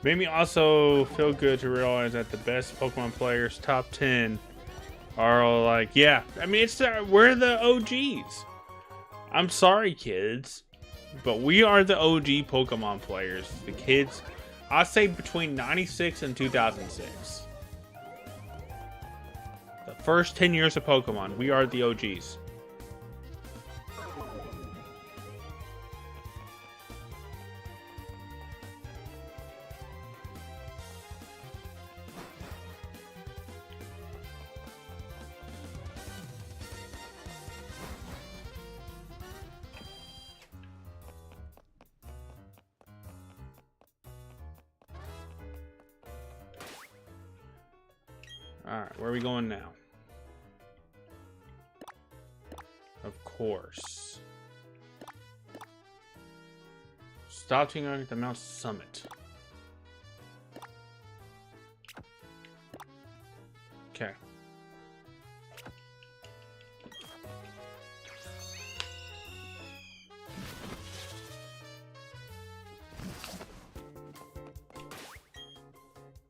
Made me also feel good to realize that the best Pokemon players, top 10, are like, yeah. I mean, we're the OGs. I'm sorry, kids, but we are the OG Pokemon players. The kids, I'd say between 96 and 2006. The first 10 years of Pokemon, we are the OGs. Alright, where are we going now? Of course. Stop taking at the Mount Summit. Okay.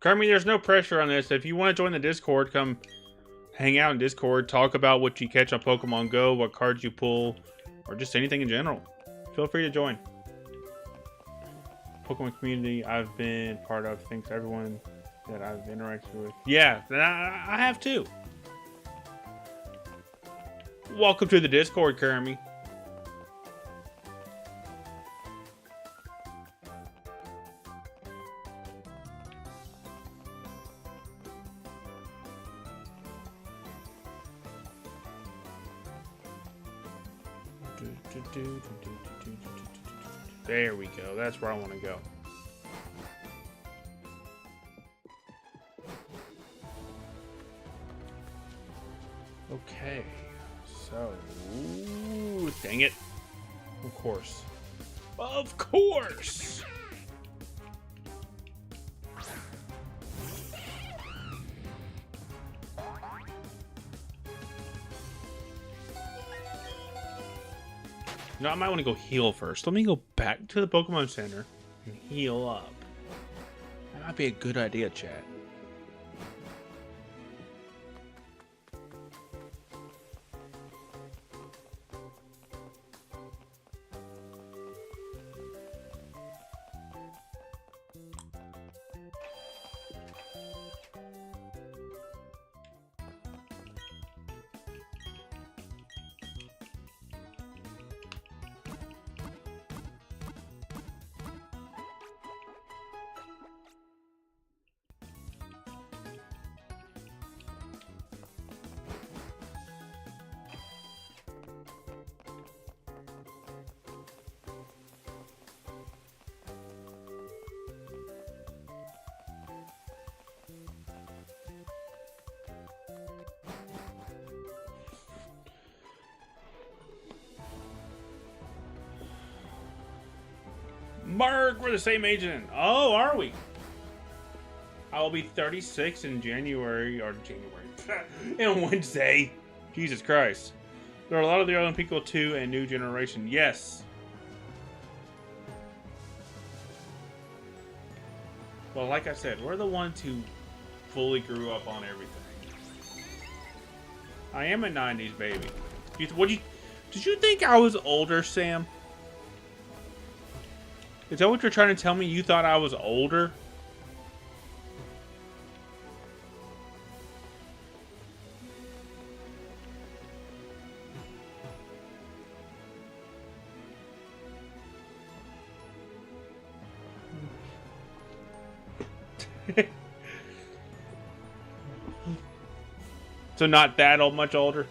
Kermie, there's no pressure on this. If you want to join the Discord, come hang out in Discord, talk about what you catch on Pokemon Go, what cards you pull, or just anything in general. Feel free to join. Pokemon community I've been part of, thanks to everyone that I've interacted with. Yeah, I have too. Welcome to the Discord, Kermie. There we go. That's where I want to go. Okay. So, ooh, dang it. Of course. Of course. No, I might want to go heal first. Let me go back to the Pokemon Center and heal up. That might be a good idea, chat. Mark, we're the same age then. Oh, are we? I will be 36 in January, in Wednesday. Jesus Christ. There are a lot of the young people too, and new generation. Yes. Well, like I said, we're the ones who fully grew up on everything. I am a 90s baby. Did you think I was older, Sam? Is that what you're trying to tell me? You thought I was older? So not that old, much older?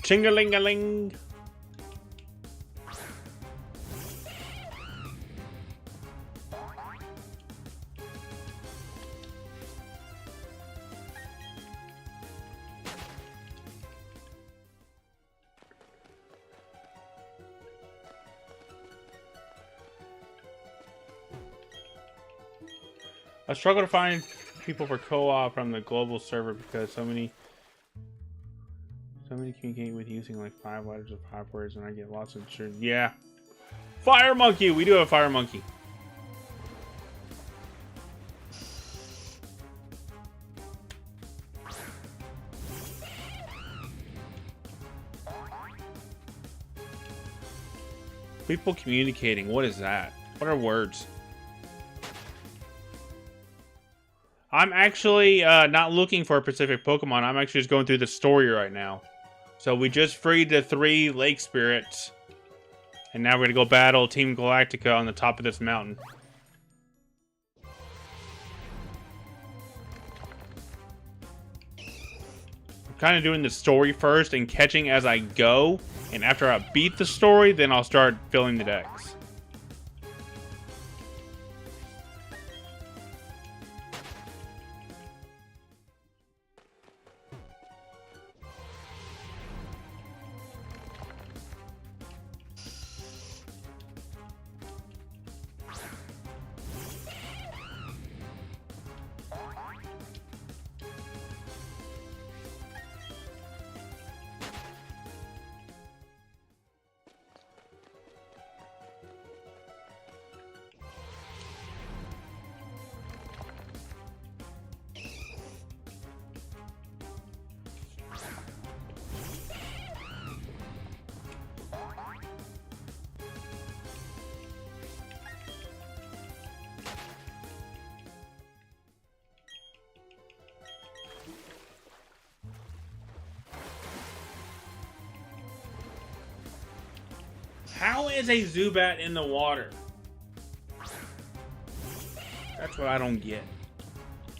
Ching-a-ling-a-ling. I struggle to find people for co-op from the global server because so many communicate with using like 5 letters of 5 words, and I get lots of shit. Yeah. Fire monkey! We do have a fire monkey. People communicating. What is that? What are words? I'm actually not looking for a specific Pokemon. I'm actually just going through the story right now. So we just freed the 3 lake spirits. And now we're going to go battle Team Galactica on the top of this mountain. I'm kind of doing the story first and catching as I go. And after I beat the story, then I'll start filling the decks. How is a Zubat in the water? That's what I don't get.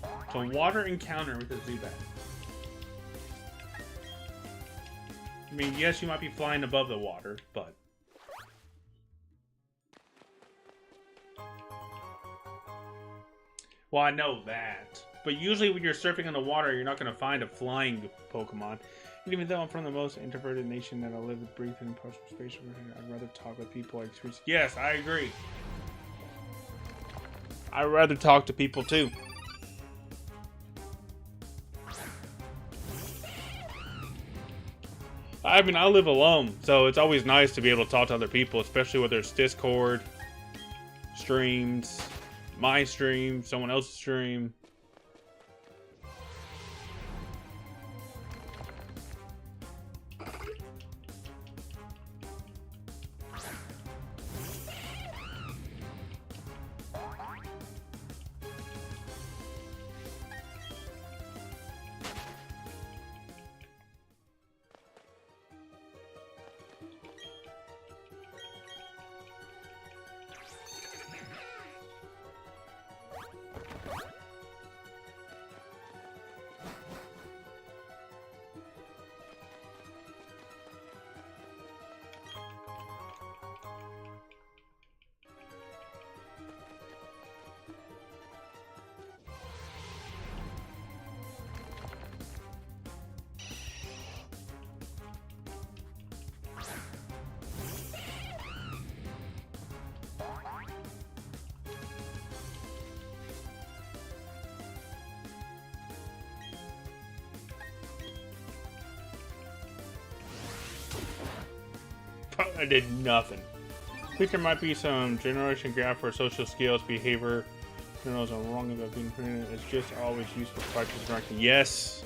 It's a water encounter with a Zubat. I mean, yes, you might be flying above the water, but... Well, I know that. But usually when you're surfing on the water, you're not going to find a flying Pokemon. And even though I'm from the most introverted nation that I live and breathe in partial space, I'd rather talk with people like experience. Yes, I agree. I'd rather talk to people too. I mean, I live alone, so it's always nice to be able to talk to other people, especially whether it's Discord, streams, my stream, someone else's stream. I did nothing. I think there might be some generation gap for social skills, behavior. Who knows? I'm wrong about being printed. It's just always useful to practice interacting. Yes.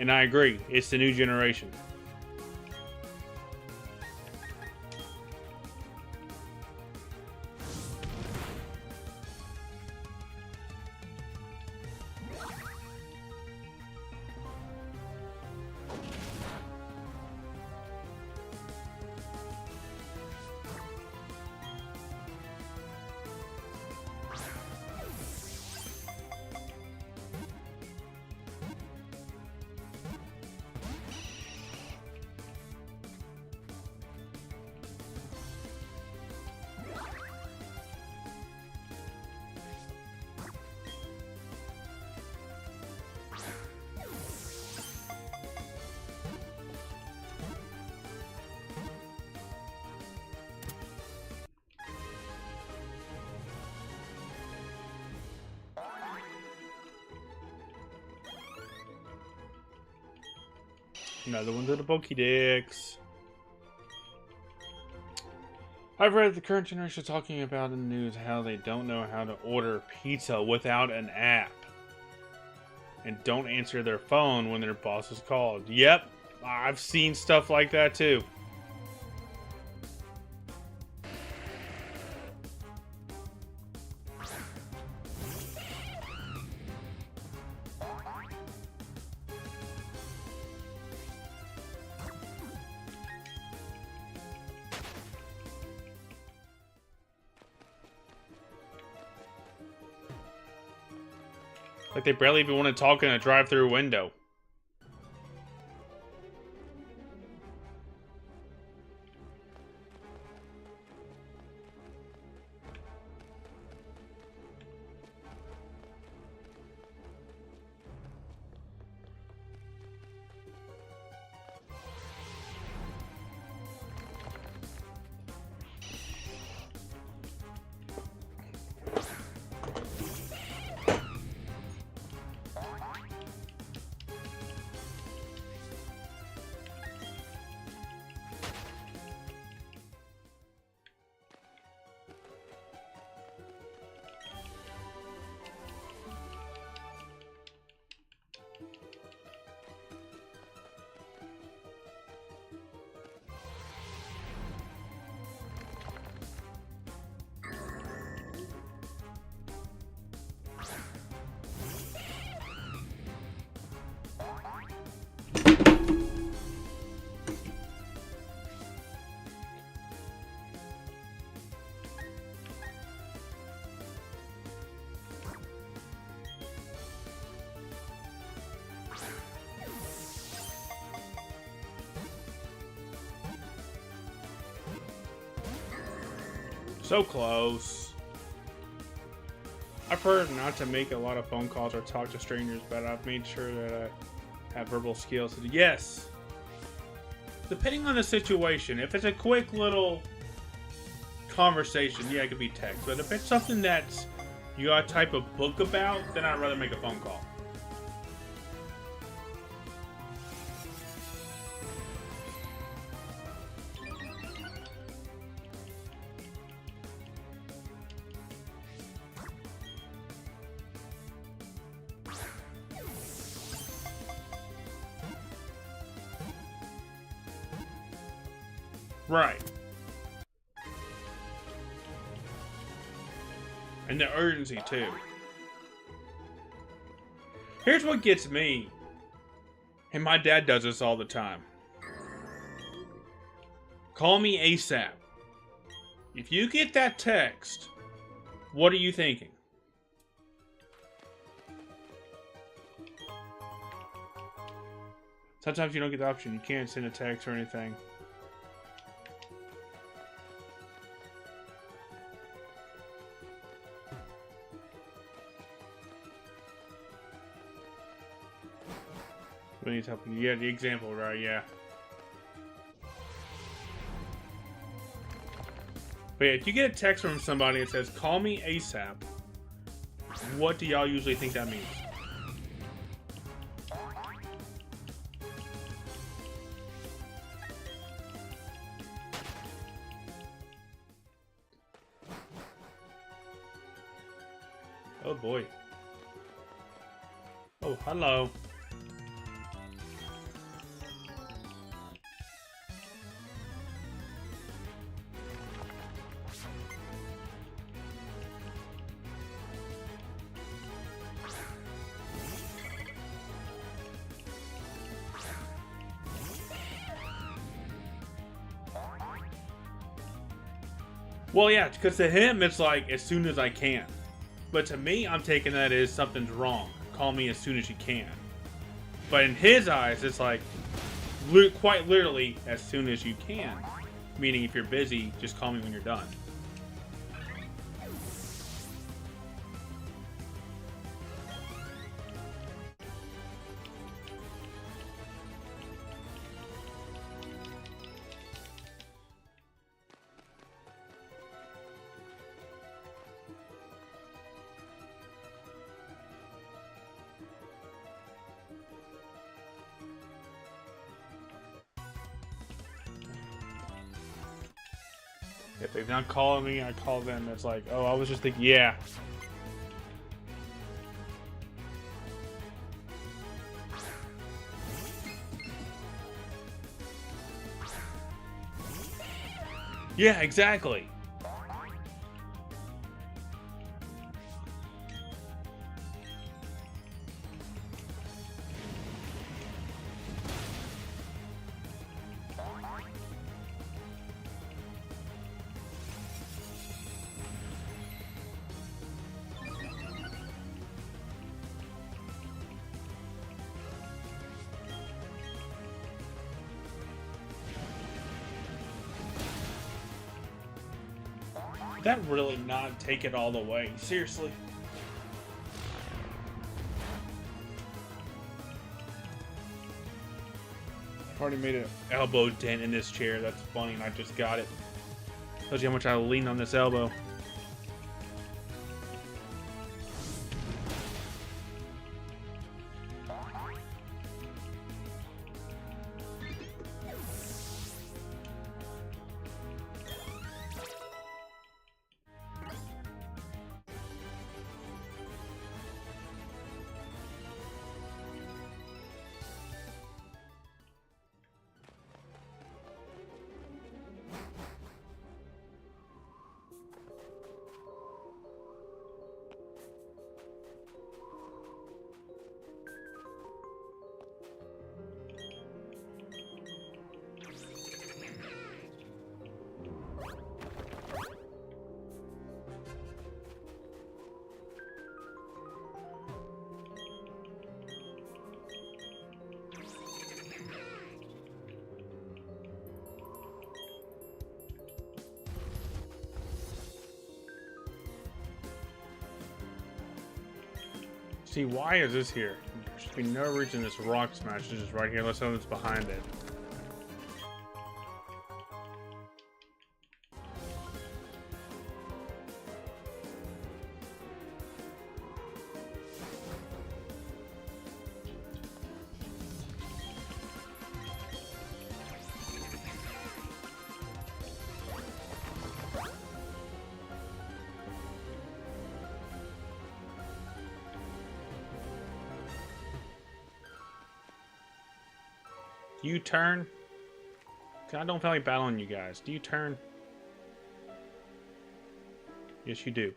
And I agree. It's the new generation. Another one to the Pokédex. I've read the current generation talking about in the news how they don't know how to order pizza without an app. And don't answer their phone when their boss is called. Yep, I've seen stuff like that too. Like they barely even want to talk in a drive-through window. So close. I've heard not to make a lot of phone calls or talk to strangers, but I've made sure that I have verbal skills to do. Yes. Depending on the situation, if it's a quick little conversation, yeah, it could be text. But if it's something that's you gotta type a book about, then I'd rather make a phone call. Right. And the urgency, too. Here's what gets me. And my dad does this all the time. Call me ASAP. If you get that text, what are you thinking? Sometimes you don't get the option. You can't send a text or anything. When he's helping you. Yeah, the example, right? Yeah. But yeah, if you get a text from somebody that says, call me ASAP, what do y'all usually think that means? Oh boy. Oh, hello. Well, yeah, because to him, it's like, as soon as I can. But to me, I'm taking that as something's wrong. Call me as soon as you can. But in his eyes, it's like, quite literally, as soon as you can. Meaning, if you're busy, just call me when you're done. If they've not called me, I call them. It's like, oh, I was just thinking, yeah. Yeah, exactly. That really not take it all the way. Seriously. Already made an elbow dent in this chair. That's funny, and I just got it. Tells you how much I lean on this elbow. See, why is this here? There should be no reason this rock smash is just right here unless someone's behind it. Do you turn? 'Cause I don't feel like battling you guys. Do you turn? Yes, you do.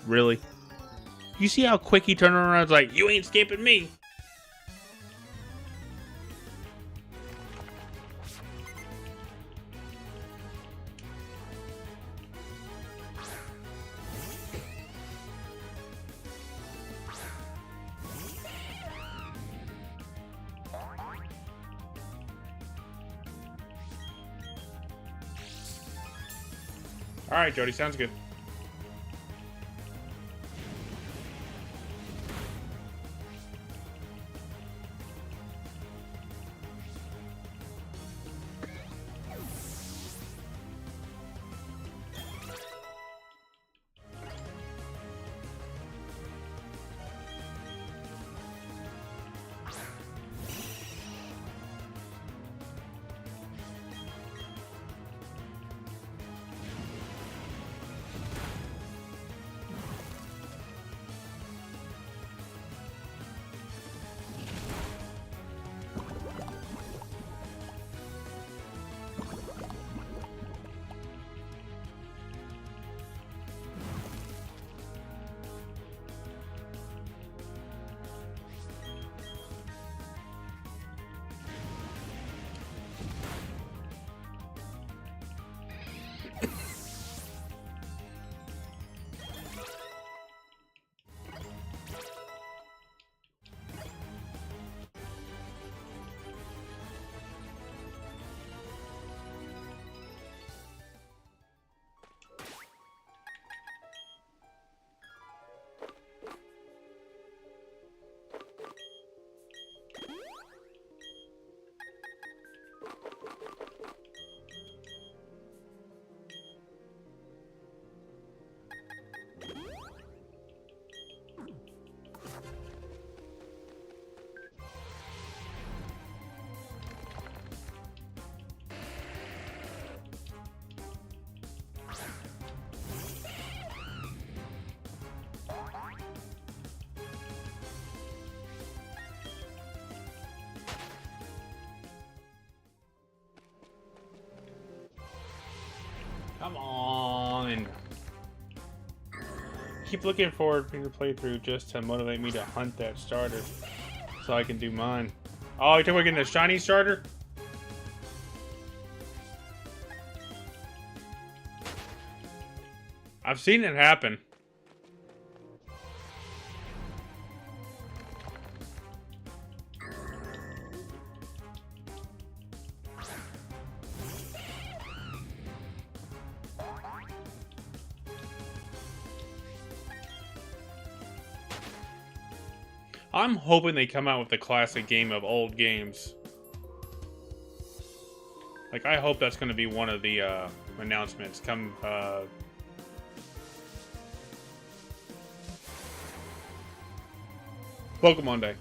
Really? You see how quick he turned around? It's like, you ain't skipping me. All right, Jody, sounds good. Come on. Keep looking forward to your playthrough just to motivate me to hunt that starter so I can do mine. Oh, you think we're getting a shiny starter? I've seen it happen. I'm hoping they come out with a classic game of old games. Like, I hope that's going to be one of the announcements. Come, Pokemon Day.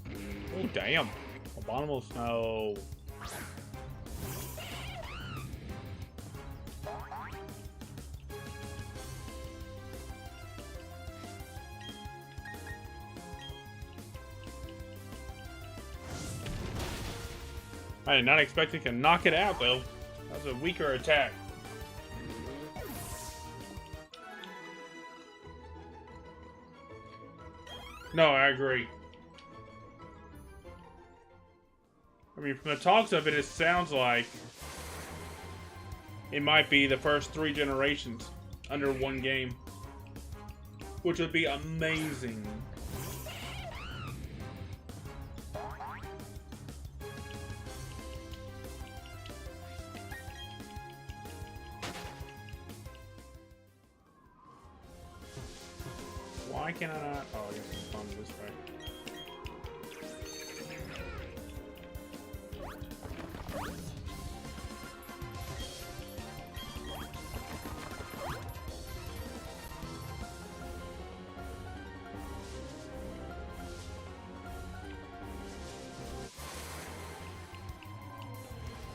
Oh, damn. Abominable Snow. I did not expect it to knock it out, though. That was a weaker attack. No, I agree. I mean, from the talks of it, it sounds like it might be the first 3 generations under one game, which would be amazing. Why can I not? Oh, I guess it's fun this way.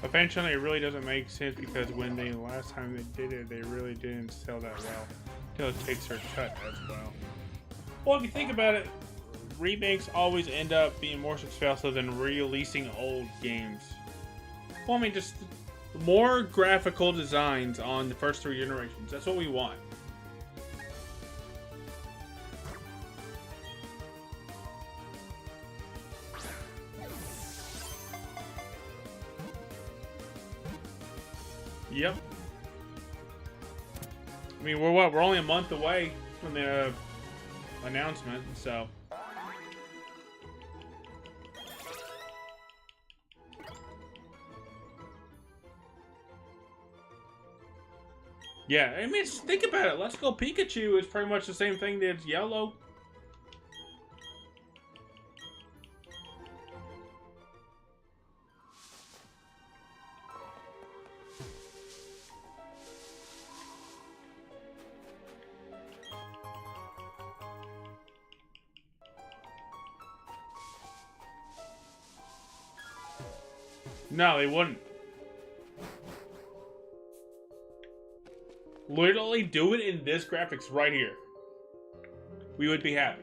Eventually, it really doesn't make sense because when they last time they did it, they really didn't sell that well. Until it takes her cut as well. Well, if you think about it, remakes always end up being more successful than releasing old games. Well, I mean, just more graphical designs on the first 3 generations. That's what we want. Yep. I mean, we're what? We're only a month away from the announcement, so. Yeah, I mean, think about it. Let's Go Pikachu is pretty much the same thing as Yellow. No, they wouldn't. Literally do it in this graphics right here. We would be happy.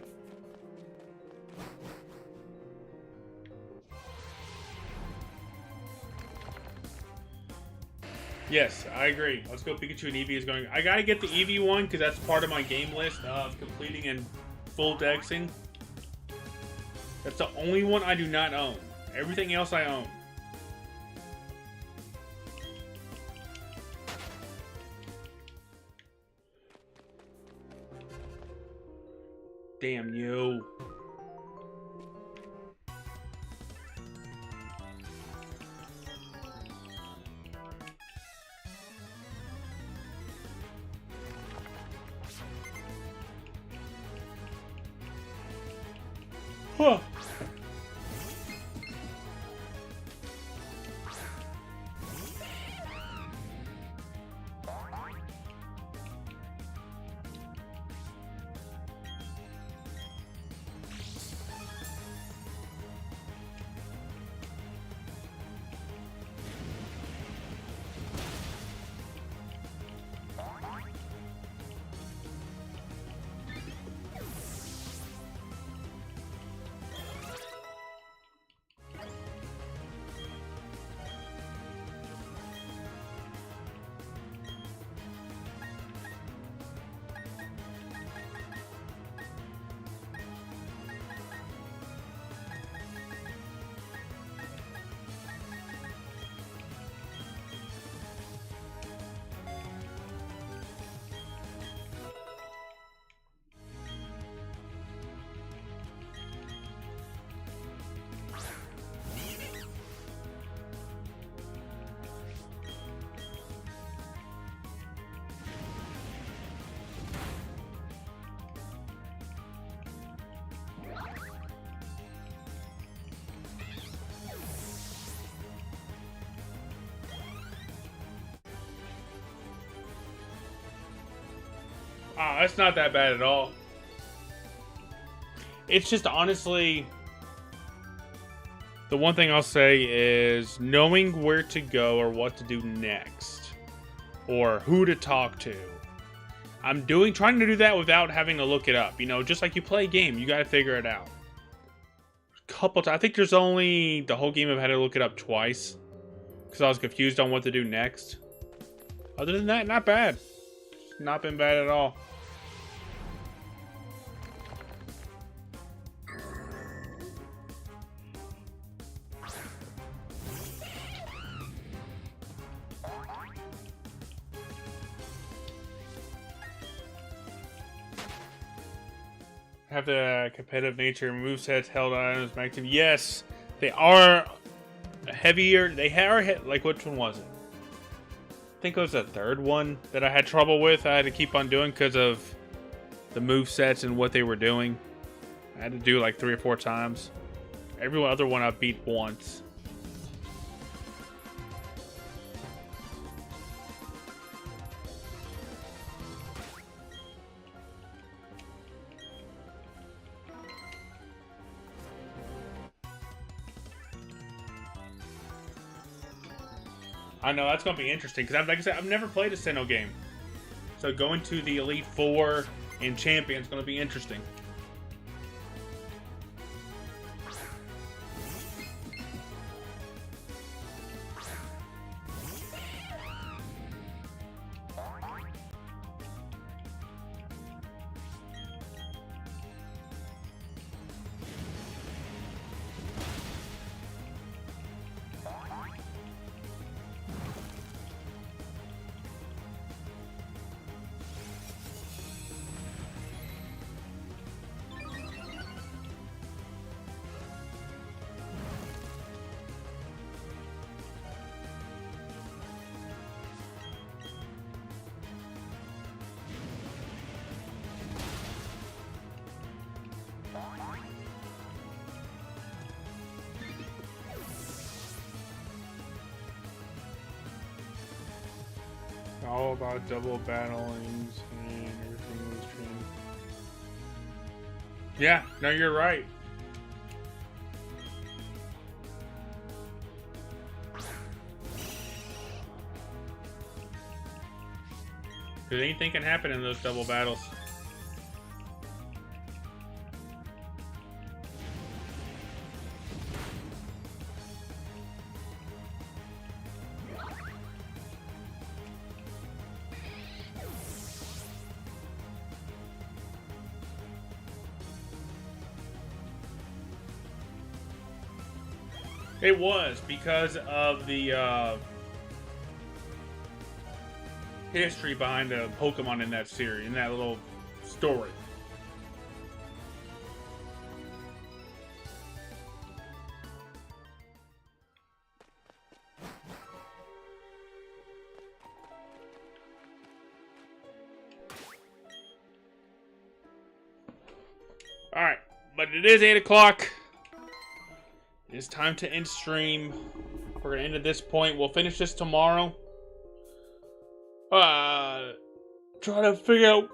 Yes, I agree. Let's Go Pikachu and Eevee is going. I gotta get the Eevee one because that's part of my game list of completing and full dexing. That's the only one I do not own. Everything else I own. Damn you. Huh. Oh, it's not that bad at all. It's just honestly, the one thing I'll say is knowing where to go or what to do next, or who to talk to. I'm trying to do that without having to look it up. You know, just like you play a game, you got to figure it out. Couple times, I think there's only the whole game I've had to look it up twice because I was confused on what to do next. Other than that, not bad. Not been bad at all. Have the competitive nature, movesets, held items, active. Yes, they are heavier. They are like, which one was it? I think it was the third one that I had trouble with. I had to keep on doing because of the movesets and what they were doing. I had to do like 3 or 4 times. Every other one I beat once. I know, that's going to be interesting, because like I said, I've never played a Sinnoh game. So going to the Elite Four and Champion is going to be interesting. All about double battlings and everything was trained. Yeah, no, you're right. Because anything can happen in those double battles. It was because of the history behind the Pokemon in that series, in that little story. Alright, but it is 8 o'clock. It's time to end stream. We're gonna end at this point. We'll finish this tomorrow. Try to figure out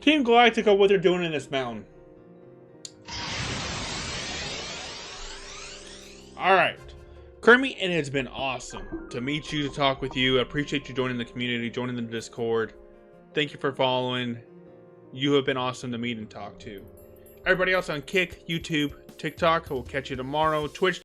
Team Galactica, what they're doing in this mountain. Alright. Kermit, it has been awesome to meet you, to talk with you. I appreciate you joining the community, joining the Discord. Thank you for following. You have been awesome to meet and talk to. Everybody else on Kick, YouTube, TikTok, we'll catch you tomorrow. Twitch.